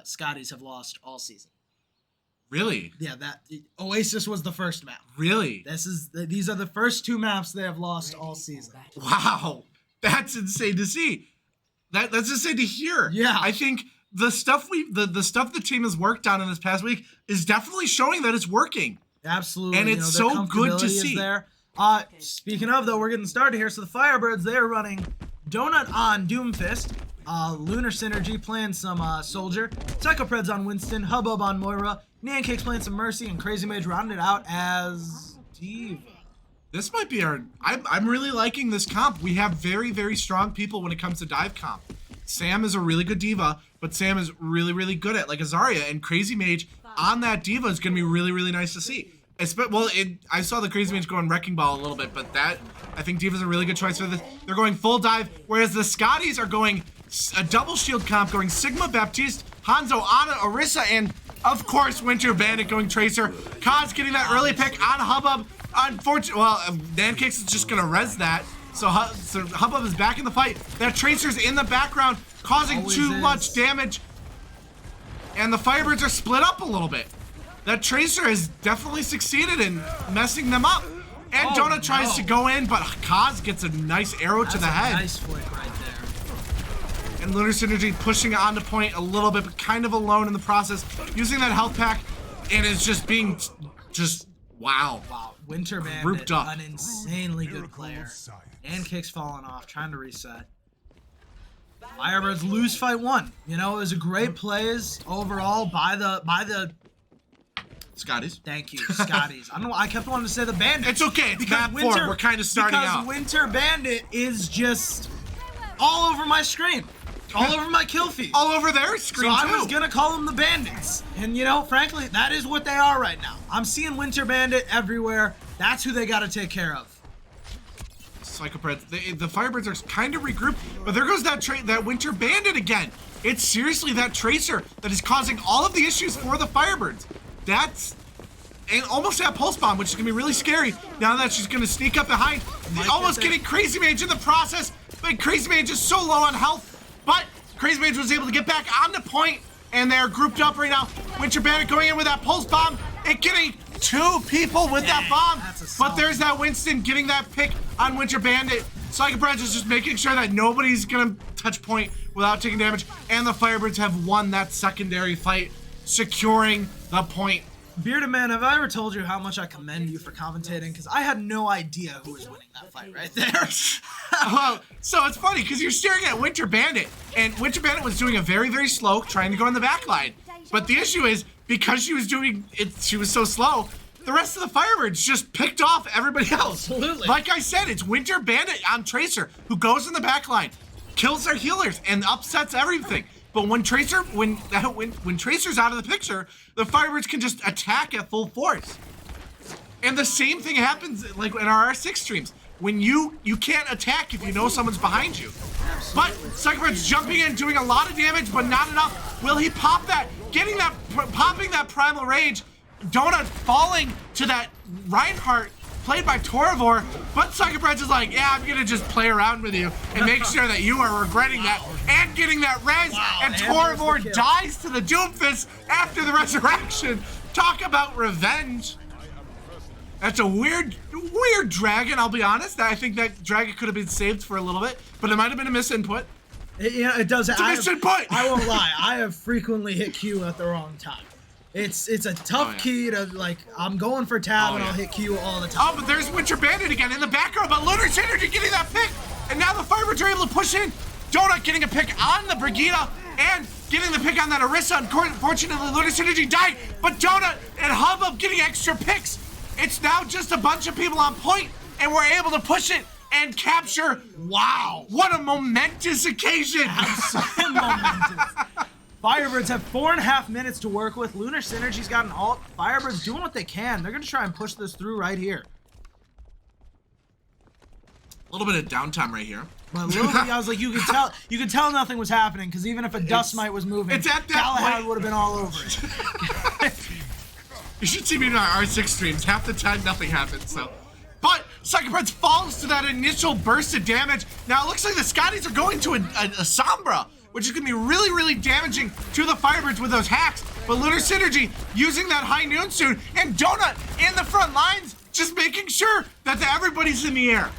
Scotties have lost all season. Really? Yeah, that Oasis was the first map. Really? These are the first 2 maps they have lost all season. Wow. That's insane to see. That's insane to hear. Yeah. I think the stuff the stuff the team has worked on in this past week is definitely showing that it's working. Absolutely. And it's so good to see. There. Speaking of, though, we're getting started here. So the Firebirds, they are running Donut on Doomfist, Lunar Synergy playing some Soldier, Psychopreds on Winston, Hubbub on Moira, Nancake's playing some Mercy, and Crazy Mage rounded out as Diva. This might be I'm really liking this comp. We have very, very strong people when it comes to dive comp. Sam is a really good Diva, but Sam is really, really good at like Azaria, and Crazy Mage on that Diva is going to be really, really nice to see. I saw the Crazy Mage going Wrecking Ball a little bit, but I think Diva's a really good choice for this. They're going full dive, whereas the Scotties are going a double shield comp, going Sigma, Baptiste, Hanzo, Ana, Orisa, and of course Winter Bandit going Tracer. Kaz getting that early pick on Hubbub. Unfortunately, well, Nankicks is just gonna res that. So Hubbub is back in the fight. That Tracer's in the background, causing too much damage. And the Firebirds are split up a little bit. That Tracer has definitely succeeded in messing them up. And Donut tries to go in, but Kaz gets a nice arrow to the head. Nice flick right there. And Lunar Synergy pushing on to point a little bit, but kind of alone in the process. Using that health pack, and it's just being wow. Wow, Winter Bandit, Grouped up. an insanely good player. And Kick's falling off, trying to reset. Firebirds lose fight 1. You know, it was a great plays overall by the Scotties. Thank you, Scotties. I don't know. I kept wanting to say the Bandit. It's okay. It's map 4. We're kind of starting out. Because Winter Bandit is just all over my screen, all over my kill feed, all over their screen so too. I was gonna call them the Bandits, and you know, frankly, that is what they are right now. I'm seeing Winter Bandit everywhere. That's who they got to take care of. Psychopreds. The Firebirds are kind of regrouped, but there goes that Winter Bandit again. It's seriously that Tracer that is causing all of the issues for the Firebirds. And almost that pulse bomb, which is gonna be really scary now that she's gonna sneak up behind. Almost getting Crazy Mage in the process, but Crazy Mage is so low on health. But Crazy Mage was able to get back on the point, and they're grouped up right now. Winter Bandit going in with that pulse bomb and getting 2 people with that bomb. But there's that Winston getting that pick on Winter Bandit. Psychopreds is just making sure that nobody's gonna touch point without taking damage, and the Firebirds have won that secondary fight, securing the point. Bearded Man, have I ever told you how much I commend you for commentating? Because I had no idea who was winning that fight right there. Well, so it's funny because you're staring at Winter Bandit, and Winter Bandit was doing a very, very slow, trying to go in the back line. But the issue is, because she was doing it, she was so slow, the rest of the Firebirds just picked off everybody else. Absolutely. Like I said, it's Winter Bandit on Tracer, who goes in the back line, kills their healers, and upsets everything. But when Tracer's out of the picture, the Firebirds can just attack at full force. And the same thing happens like in our R6 streams. When you can't attack if you know someone's behind you. But Psychopreds jumping in, doing a lot of damage, but not enough. Will he pop that? Popping that Primal Rage. Donut falling to that Reinhardt played by Torvor, but Psychopreds is like, yeah, I'm gonna just play around with you and make sure that you are regretting that and getting that res, and Torvor dies to the Doomfist after the resurrection. Talk about revenge. That's a weird dragon, I'll be honest. I think that dragon could have been saved for a little bit, but it might have been a misinput. It does. It's a misinput. I won't lie. I have frequently hit Q at the wrong time. It's a tough key to, like, I'm going for tab and I'll hit Q all the time. Oh, but there's Winter Bandit again in the background, but Lunar Synergy getting that pick, and now the Firebirds are able to push in. Donut getting a pick on the Brigida, and getting the pick on that Orisa. Unfortunately, Lunar Synergy died, but Donut and Hubbub getting extra picks. It's now just a bunch of people on point, and we're able to push it and capture. Wow. What a momentous occasion. So momentous. Firebirds have 4.5 minutes to work with. Lunar Synergy's got an ult. Firebirds doing what they can. They're going to try and push this through right here. A little bit of downtime right here. But literally, I was like, you could tell nothing was happening, because even if a dust mite was moving, it's at that Galahad point. would have been all over it. You should see me in our R6 streams. Half the time, nothing happens, so. But Psychoprince falls to that initial burst of damage. Now, it looks like the Scotties are going to a Sombra, which is going to be really, really damaging to the Firebirds with those hacks. But Lunar Synergy using that High Noon soon, and Donut in the front lines, just making sure that everybody's in the air.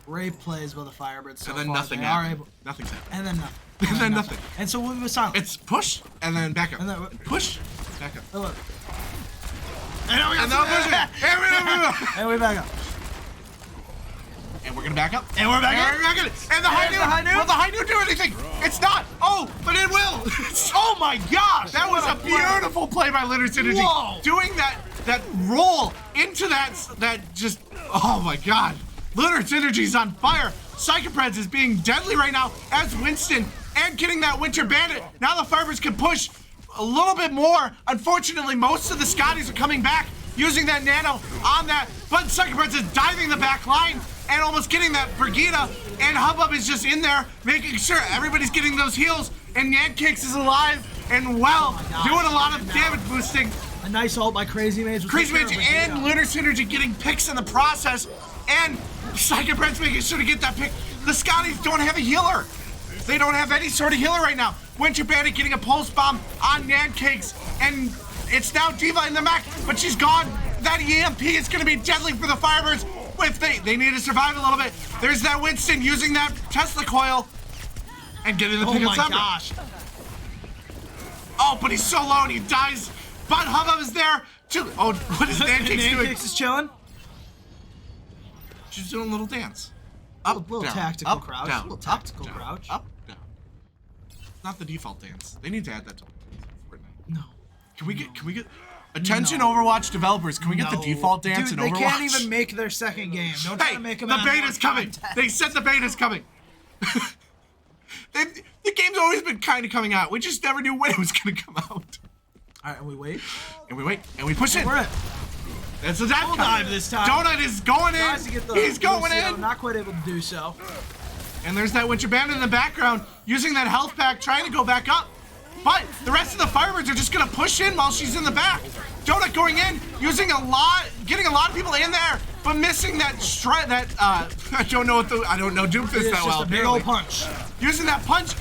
Great plays by the Firebirds so And then far. nothing They happened. are able, Nothing's happened. and then nothing. And then nothing. And so we was silent. It's push, and then back up. And then push, back up. Oh, look. And then push it. And we back up. And we're gonna back up. And we're back up. And we're back up. And the High There's the High Noon. Noon. Will the High Noon do anything? It's not. Oh, but it will. Oh my gosh. That was a beautiful play by Lunar Synergy. Whoa. Doing that roll into that just, oh my god. Lunar Synergy's on fire. Psychoprince is being deadly right now as Winston and getting that Winter Bandit. Now the Firebirds can push a little bit more. Unfortunately, most of the Scotties are coming back using that nano on that, but Psychoprince is diving the back line and almost getting that Brigida, and Hubbub is just in there making sure everybody's getting those heals, and Yankicks is alive and well, doing a lot of damage boosting. A nice ult by Crazy Mage. Crazy Mage and Lunar Synergy getting picks in the process, and Psychoprince making sure to get that pick. The Scotties don't have a healer. They don't have any sort of healer right now. Winter Bandit getting a pulse bomb on Nancakes, and it's now D.Va in the mech, but she's gone. That EMP is going to be deadly for the Firebirds. If they need to survive a little bit. There's that Winston using that Tesla coil and getting the pick Oh of my Summer. gosh. Oh, but he's so low and he dies. But Hubbub is there too. Oh, what is Nancakes doing? Nancakes is chilling. She's doing a little dance. Little down, tactical up, crouch. down, Little tactical down, crouch. Up, down. Not the default dance. They need to add that to Fortnite. No. Can we get attention Overwatch developers? Can we get the default dance Dude, in Overwatch? They can't even make their second game. Don't try Hey, to make them the add more beta's coming. content. They said the beta's coming. The game's always been kind of coming out. We just never knew when it was going to come out. All right, and we wait. And we wait, and we push in. We're in. That's a dive dive this time. Donut is going in. Tries to get the He's going Lucio, in. Not quite able to do so. And there's that Winter Bandit in the background using that health pack, trying to go back up. But the rest of the Firebirds are just going to push in while she's in the back. Donut going in, using getting a lot of people in there, but missing that I don't know Doomfist It's that just well. a big apparently. old punch. Using that punch,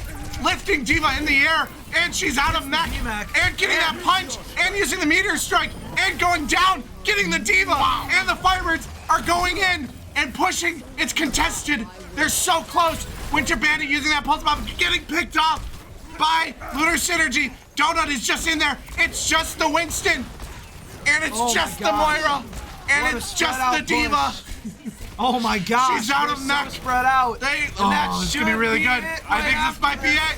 lifting D.Va in the air, and she's out of mech, and getting that punch, and using the meteor strike, and going down, getting the D.Va, and the Firebirds are going in and pushing. It's contested. They're so close. Winter Bandit using that pulse bomb, getting picked off by Lunar Synergy. Donut is just in there. It's just the Winston, and it's Oh my just the God. Moira, and What a it's just spread the out D.Va. push. Oh my gosh. She's out they're of mech. So spread out. It's that gonna be should really be good. it I right think this might be it.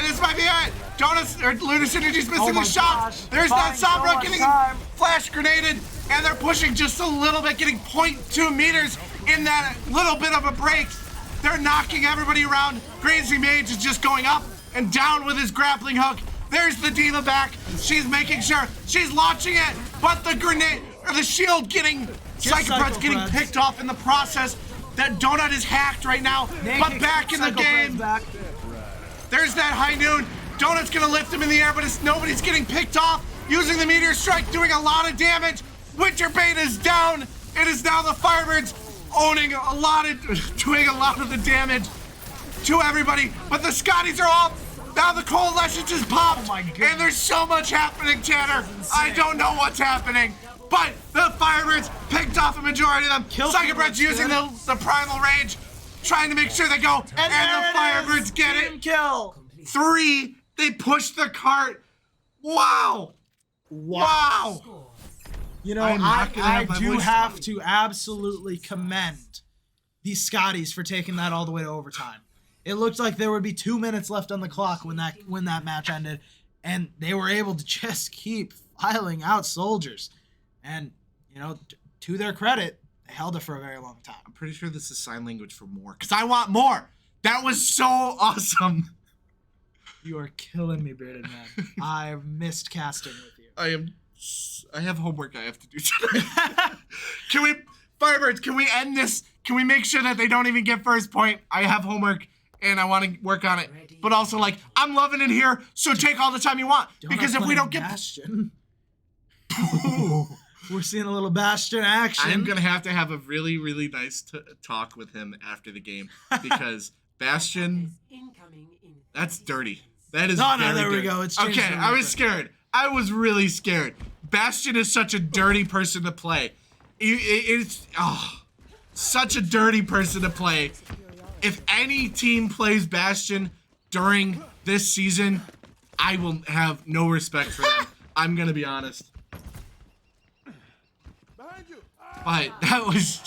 This might be it. Lunar Synergy's missing Oh the my shots. gosh. There's that Buying so Sombra much getting time. flash grenaded, and they're pushing just a little bit, getting 0.2 meters in that little bit of a break. They're knocking everybody around. Crazy Mage is just going up and down with his grappling hook. There's the D.Va back. She's making sure she's launching it, but the grenade or the shield getting Psychoprince getting Psychoprince. picked off in the process. That Donut is hacked right now, but back in the game. Back. There's that High Noon. Donut's gonna lift him in the air, but nobody's getting picked off. Using the meteor strike, doing a lot of damage. Winter Bait is down. It is now the Firebirds doing a lot of the damage to everybody. But the Scotties are off. Now the coalition just popped, Oh my goodness. and there's so much happening, Tanner. I don't know what's happening. But the Firebirds picked off a majority of them. Kill Psychoprince using the primal rage, trying to make sure they go, and the Firebirds get it. Team kill. 3, they push the cart. Wow. Wow. You know, I'm not gonna I have my do voice have slowed. to absolutely commend these Scotties for taking that all the way to overtime. It looked like there would be 2 minutes left on the clock when that match ended, and they were able to just keep filing out soldiers. And, you know, to their credit, held it for a very long time. I'm pretty sure this is sign language for more, because I want more. That was so awesome. You are killing me, Bearded Man. I've missed casting with you. I have homework I have to do today. Firebirds, can we end this? Can we make sure that they don't even get first point? I have homework and I want to work on it. But also, like, I'm loving it here, so take all the time you want. Because if we don't get... Bastion. Ooh, we're seeing a little Bastion action. I'm going to have a really, really nice talk with him after the game. Because Bastion, that's dirty. That is no, very there we dirty. go. It's okay, changed I was scared. I was really scared. Bastion is such a dirty person to play. It's such a dirty person to play. If any team plays Bastion during this season, I will have no respect for them. I'm gonna be honest. But that was...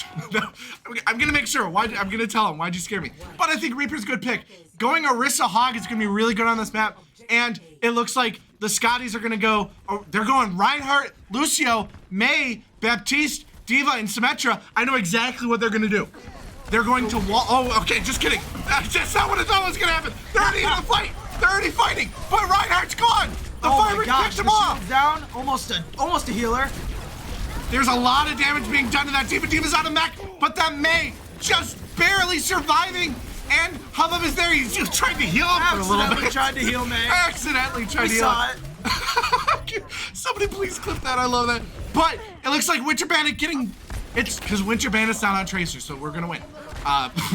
I'm gonna make sure. I'm gonna tell him, why'd you scare me? But I think Reaper's a good pick. Going Orisa Hog is gonna be really good on this map. And it looks like the Scotties are gonna go... they're going Reinhardt, Lucio, May, Baptiste, D.Va, and Symmetra. I know exactly what they're gonna do. They're going to wall... Oh, okay, just kidding. That's not what I thought was gonna happen. They're already in a fight. They're already fighting. But Reinhardt's gone. The Firebirds picked him off. Down, almost a healer. There's a lot of damage being done to that D.Va. D.Va's out of mech, but that May just barely surviving. And Hubbub is there. He's just trying to heal him for a little bit. Tried to heal May. Accidentally tried to heal him. It. Somebody please clip that. I love that. But it looks like Winter Bandit getting... It's because Winter Bandit's not on Tracer, so we're going to win.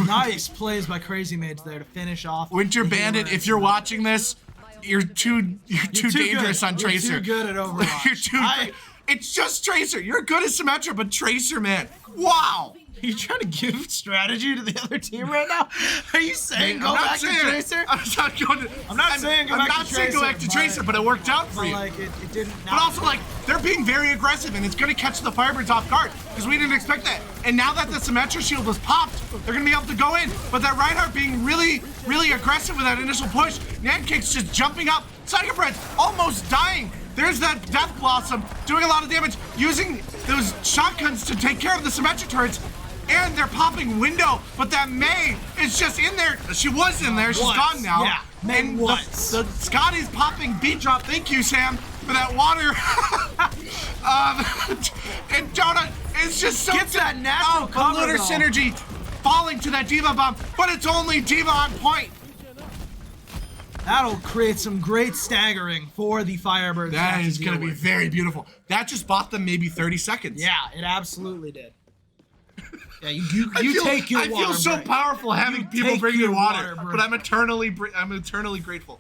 Nice plays by Crazy Mage there to finish off. Winter Bandit, if you're watching this, you're too dangerous on Tracer. You're too good at Overwatch. You're too... It's just Tracer. You're good at Symmetra, but Tracer, man. Wow. Are you trying to give strategy to the other team right now? Are you saying go back to Tracer? I'm not saying go back to Tracer, but it worked out for you. Like, it didn't. But also, like, they're being very aggressive, and it's going to catch the Firebirds off guard, because we didn't expect that. And now that the Symmetra shield was popped, they're going to be able to go in. But that Reinhardt being really, really aggressive with that initial push, Nankic's just jumping up. Psychopred's almost dying. There's that Death Blossom doing a lot of damage, using those shotguns to take care of the Symmetra turrets. And they're popping window, but that May is just in there. She was in there. She's gone now. Yeah, May and was. The Scotties popping beat drop. Thank you, Sam, for that water. And Donut is just so... Gets that natural cover, Lunar Synergy falling to that D.Va bomb, but it's only D.Va on point. That'll create some great staggering for the Firebirds. That is going to be very beautiful. That just bought them maybe 30 seconds. Yeah, it absolutely did. Yeah, you take your water. I feel so break. powerful having people bring me water, but I'm eternally grateful.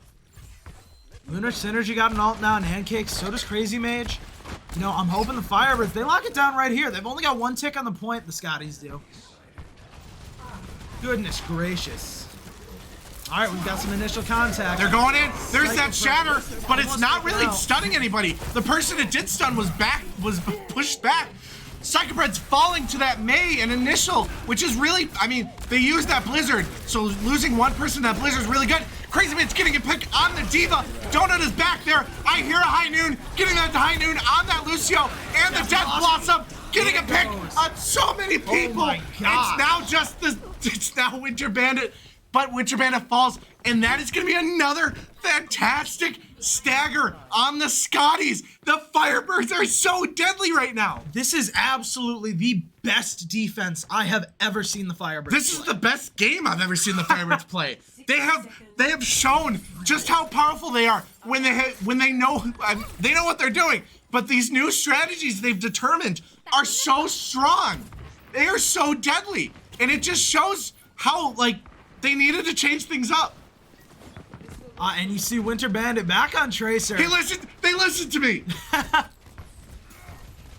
Lunar Synergy got an ult now, and Handcake, so does Crazy Mage. You know, I'm hoping the Firebirds, they lock it down right here. They've only got one tick on the point, the Scotties do. Goodness gracious. All right, we've got some initial contact. They're going in. There's that shatter, but it's not really stunning anybody. The person it did stun was pushed back. Psychopred's falling to that May and initial, which is really, I mean, they used that Blizzard, so losing one person to that Blizzard is really good. Crazy Man's getting a pick on the D.Va. Donut is back there. I hear a High Noon, getting that High Noon on that Lucio, and the Death Blossom, getting a pick on so many people. Oh my God. It's now Winter Bandit, but Winter Bandit falls, and that is going to be another fantastic stagger on the Scotties. The Firebirds are so deadly right now. This is absolutely the best defense I have ever seen the Firebirds This is the best game I've ever seen the Firebirds play. They have shown just how powerful they are when they know what they're doing. But these new strategies they've determined are so strong. They are so deadly, and it just shows how like they needed to change things up. And you see Winter Bandit back on Tracer. They listened to me.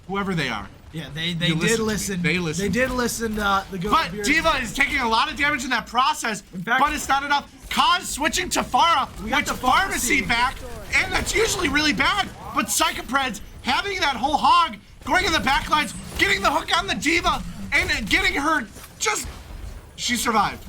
Whoever they are. Yeah, they did listen. They listened. They did listen to the good. But D.Va is taking a lot of damage in that process, but it's not enough. Kaz switching to Pharah, got which the pharmacy back, and that's usually really bad. But Psychopred's having that whole hog, going in the backlines, getting the hook on the D.Va, and getting her just... She survived.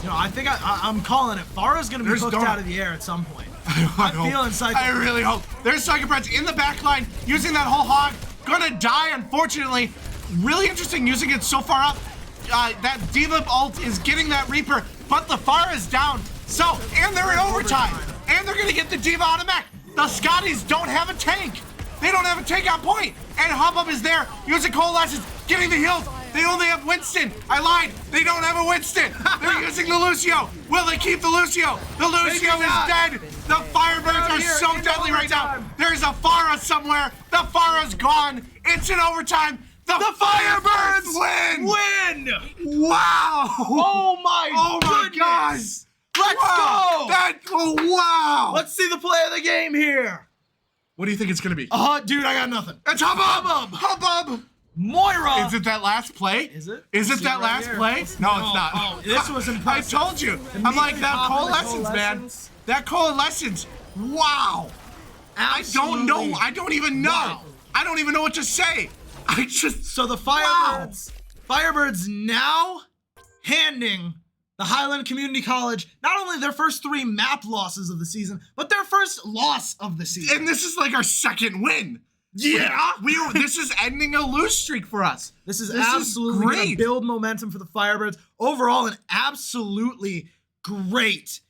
You know, I think I'm calling it. Pharah's going to be hooked out of the air at some point. I'm feeling Psychopred. I really hope. There's Psychopred's in the back line, using that whole hog. Gonna die, unfortunately. really interesting using it so far up. That D.Va ult is getting that Reaper, but the Pharah is down. So, and they're in overtime. And they're gonna get the D.Va out of mech. The Scotties don't have a tank. They don't have a tank on point. And Hubbub is there using Coalescence, getting the heals. They only have Winston. I lied. They don't have a Winston. They're using the Lucio. Will they keep the Lucio? The Lucio is dead. The Firebirds are so deadly right now. There's a Pharah somewhere. The Pharah's gone. It's in overtime. The Firebirds win! Wow! Oh my gosh! Let's go! Wow! Let's see the play of the game here. What do you think it's gonna be? Dude, I got nothing. It's Hubbub! Hubbub! Moira! Is it that last play? Is it? Is it that last play? No, it's not. Oh, this was impressive. I told you. I'm like, that Coalescence, man. That Coalescence. Wow. Absolutely. I don't know. I don't even know. Wow. I don't even know what to say. So the Firebirds now handing the Highland Community College not only their first 3 map losses of the season, but their first loss of the season. And this is like our second win. Yeah, this is ending a lose streak for us. This is absolutely going to build momentum for the Firebirds. Overall, an absolutely great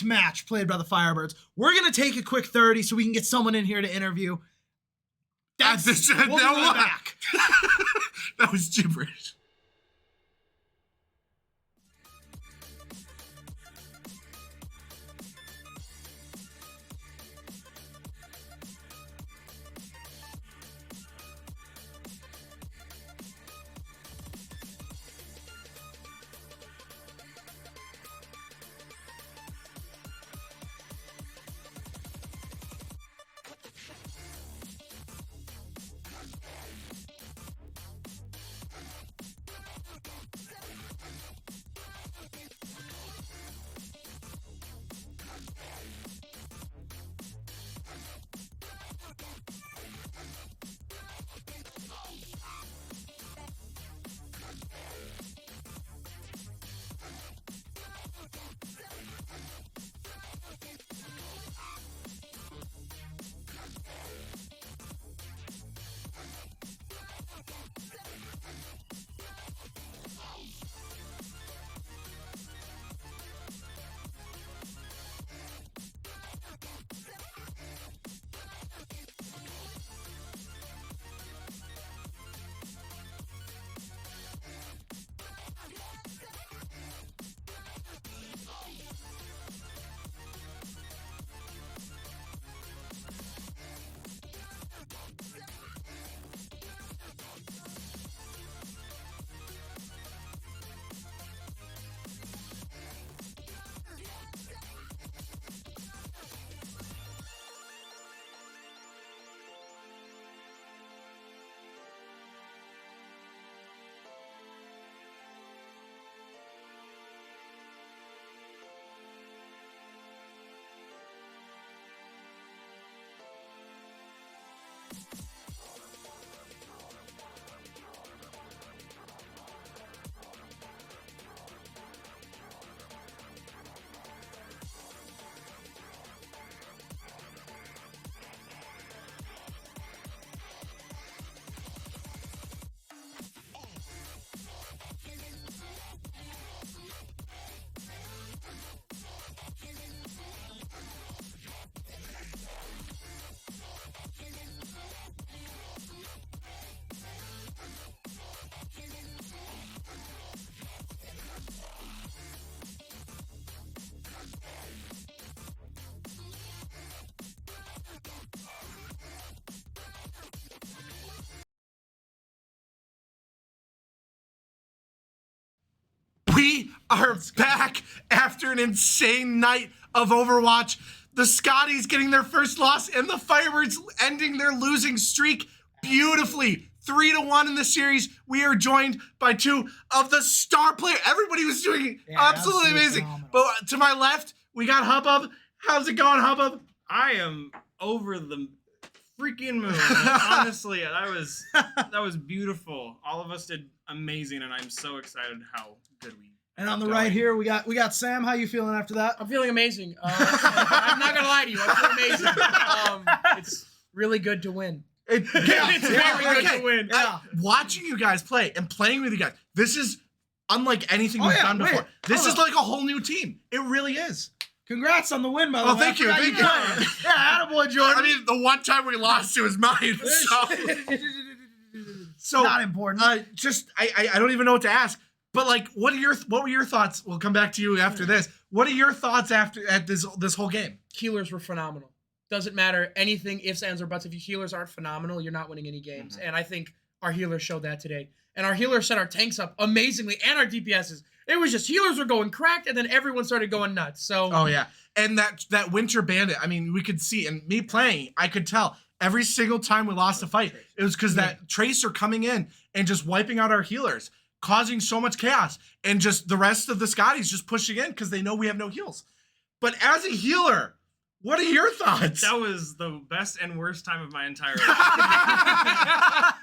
match played by the Firebirds. We're going to take a quick 30 so we can get someone in here to interview. We'll be right back. That was gibberish. We are back after an insane night of Overwatch. The Scotties getting their first loss and the Firebirds ending their losing streak beautifully. 3-1 in the series. We are joined by 2 of the star players. Everybody was doing absolutely amazing. Phenomenal. But to my left, we got Hubbub. How's it going, Hubbub? I am over the freaking moon. Honestly, that was beautiful. All of us did amazing, and I'm so excited how good we. And on the right here, we got Sam. How you feeling after that? I'm feeling amazing. I'm not gonna lie to you. I feel amazing. It's really good to win. It's very good to win. Watching you guys play and playing with you guys, this is unlike anything we've done wait. before. This Hold is like a whole new team. It really is. Congrats on the win, by the way. Oh, thank you. I forgot Thank you. Yeah, attaboy, Jordan. I mean, the one time we lost, it was mine. So Not important. I don't even know what to ask. But like, what were your thoughts? We'll come back to you after this. What are your thoughts at this whole game? Healers were phenomenal. Doesn't matter anything, ifs, ands, or buts. If your healers aren't phenomenal, you're not winning any games. And I think our healers showed that today. And our healers set our tanks up amazingly, and our DPSs. It was just healers were going cracked, and then everyone started going nuts. So Oh yeah, and that Winter Bandit. I mean, we could see, and me playing, I could tell every single time we lost a fight, it was because that Tracer coming in and just wiping out our healers, causing so much chaos, and just the rest of the Scotties just pushing in because they know we have no heals. But as a healer, what are your thoughts? That was the best and worst time of my entire life.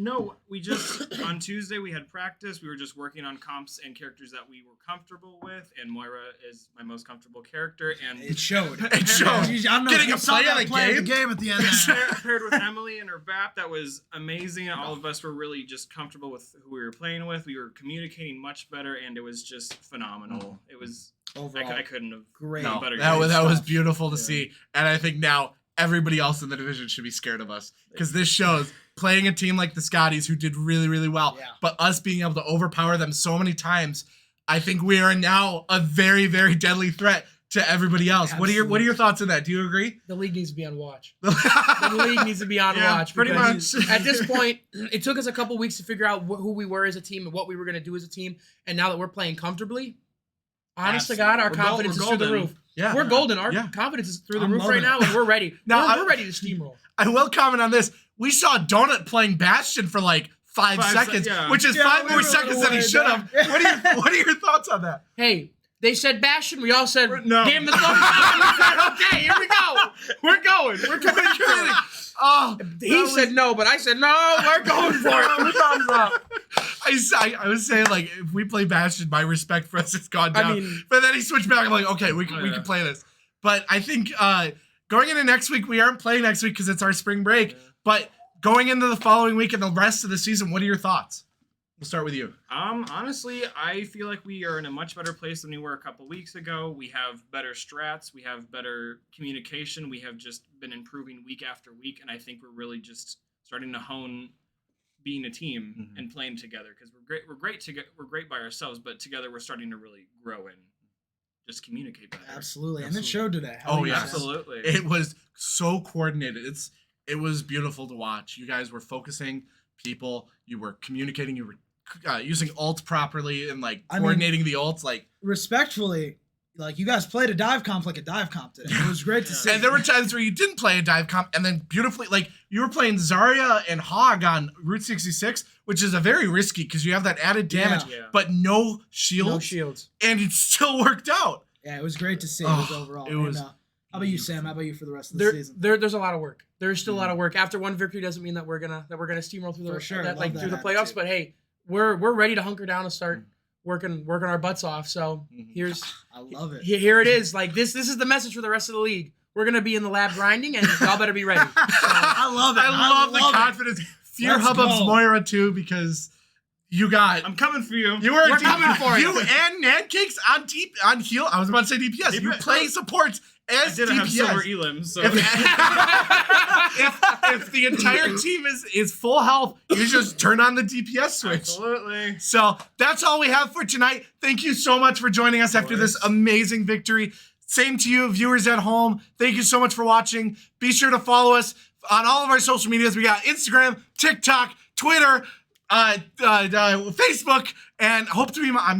No, we just, on Tuesday we had practice. We were just working on comps and characters that we were comfortable with, and Moira is my most comfortable character. And It showed. It showed. I'm not Getting a saw play that of the play of game? at the end there. paired with Emily and her BAP, that was amazing. All of us were really just comfortable with who we were playing with. We were communicating much better, and it was just phenomenal. It was Overall, I couldn't have great. done better. that was stuff. beautiful to see, and I think now everybody else in the division should be scared of us because this shows playing a team like the Scotties who did really, really well, but us being able to overpower them so many times, I think we are now a very, very deadly threat to everybody else. What are your thoughts on that? Do you agree? the league needs to be on watch. The league needs to be on watch. pretty because much. At this point, it took us a couple weeks to figure out who we were as a team and what we were going to do as a team. And now that we're playing comfortably, honest to God, our confidence is through the roof. Yeah. We're golden. Our Yeah. confidence is through the I'm roof loving right now, it. and we're ready. Now, We're ready to steamroll. I will comment on this. We saw Donut playing Bastion for like 5 seconds, yeah. which is Yeah, 5 we more were seconds than he way should have. back. What are your thoughts on that? Hey, they said Bastion. We all said, No. damn the thumbs up. We said, okay, here we go. We're going. We're coming through. Oh, He said no, but I said, no, we're going for it. Thumbs up. I was saying, like, if we play Bastion, my respect for us has gone down. mean- but then he switched back. I'm like, okay, we Oh, can play this. But I think going into next week, we aren't playing next week because it's our spring break. But going into the following week and the rest of the season, what are your thoughts? We'll start with you. Honestly, I feel like we are in a much better place than we were a couple weeks ago. We have better strats. We have better communication. We have just been improving week after week, and I think we're really just starting to hone being a team and playing together because we're great. We're great by ourselves, but together we're starting to really grow and just communicate better. Absolutely. And it showed today. Oh, yeah. Absolutely. It was so coordinated. It was beautiful to watch. You guys were focusing people. You were communicating. You were using ult properly and like coordinating the ults. Like Respectfully, like you guys played a dive comp like a dive comp today. It was great to see. And there were times where you didn't play a dive comp, and then beautifully, like you were playing Zarya and Hog on Route 66, which is a very risky because you have that added damage, Yeah. but no shields, No shields. and it still worked out. Yeah, it was great to see. Oh, It was overall. it was how about you, Sam? How about you for the rest of the season? There's a lot of work. There's still a lot of work. After one victory doesn't mean that we're gonna steamroll through For sure. Love like that through the playoffs. attitude. But hey, we're ready to hunker down and start working our butts off. So here's I love it. here it is. Like this is the message for the rest of the league. We're gonna be in the lab grinding, and y'all better be ready. I love it. I love the it. confidence. Fear Let's Hubbub's go. Moira too because you got. I'm coming for you. You were We're coming for you you. and Nancakes on heal. I was about to say DPS. You play supports I as didn't have silver DPS. elims, so If the entire team is full health, you just turn on the DPS switch. absolutely. So that's all we have for tonight. Thank you so much for joining us after this amazing victory. Same to you, viewers at home. Thank you so much for watching. Be sure to follow us on all of our social medias. We got Instagram, TikTok, Twitter, Facebook, and hope to be. I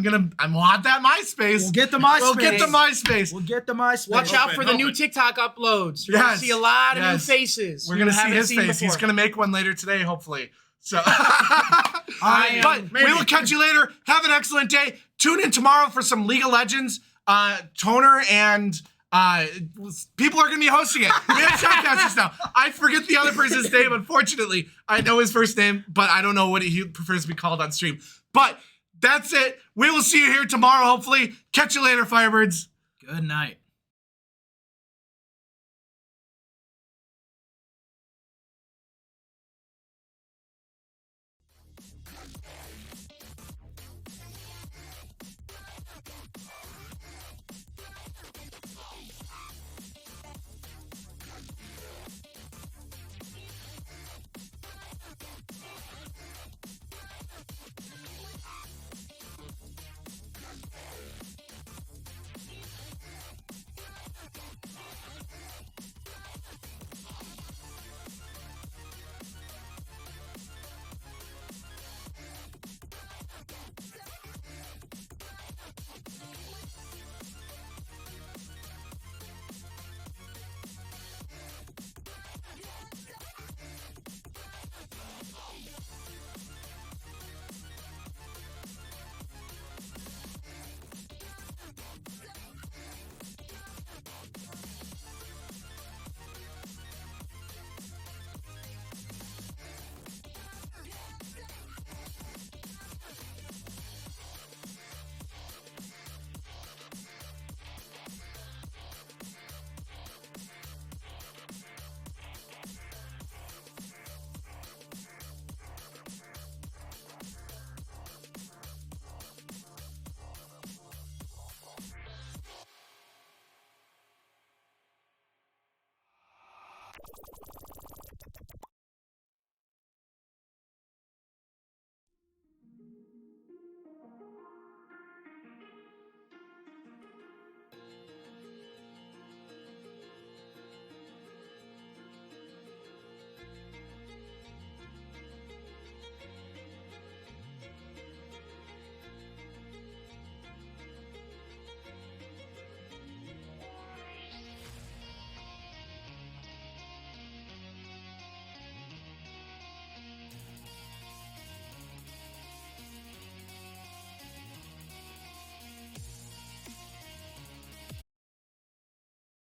want that MySpace. We'll get the MySpace. We'll get the MySpace. We'll get the MySpace. Watch out for the new Open. TikTok uploads. You're gonna Yes, see a lot of new yes. faces. We're you gonna see haven't his seen face. He's before. gonna make one later today, hopefully. So, I but we will catch you later. Have an excellent day. Tune in tomorrow for some League of Legends. Toner and people are gonna be hosting it. We have shoutcasters now. I forget the other person's name. Unfortunately, I know his first name, but I don't know what he prefers to be called on stream. But that's it. We will see you here tomorrow. Hopefully, catch you later, Firebirds. Good night.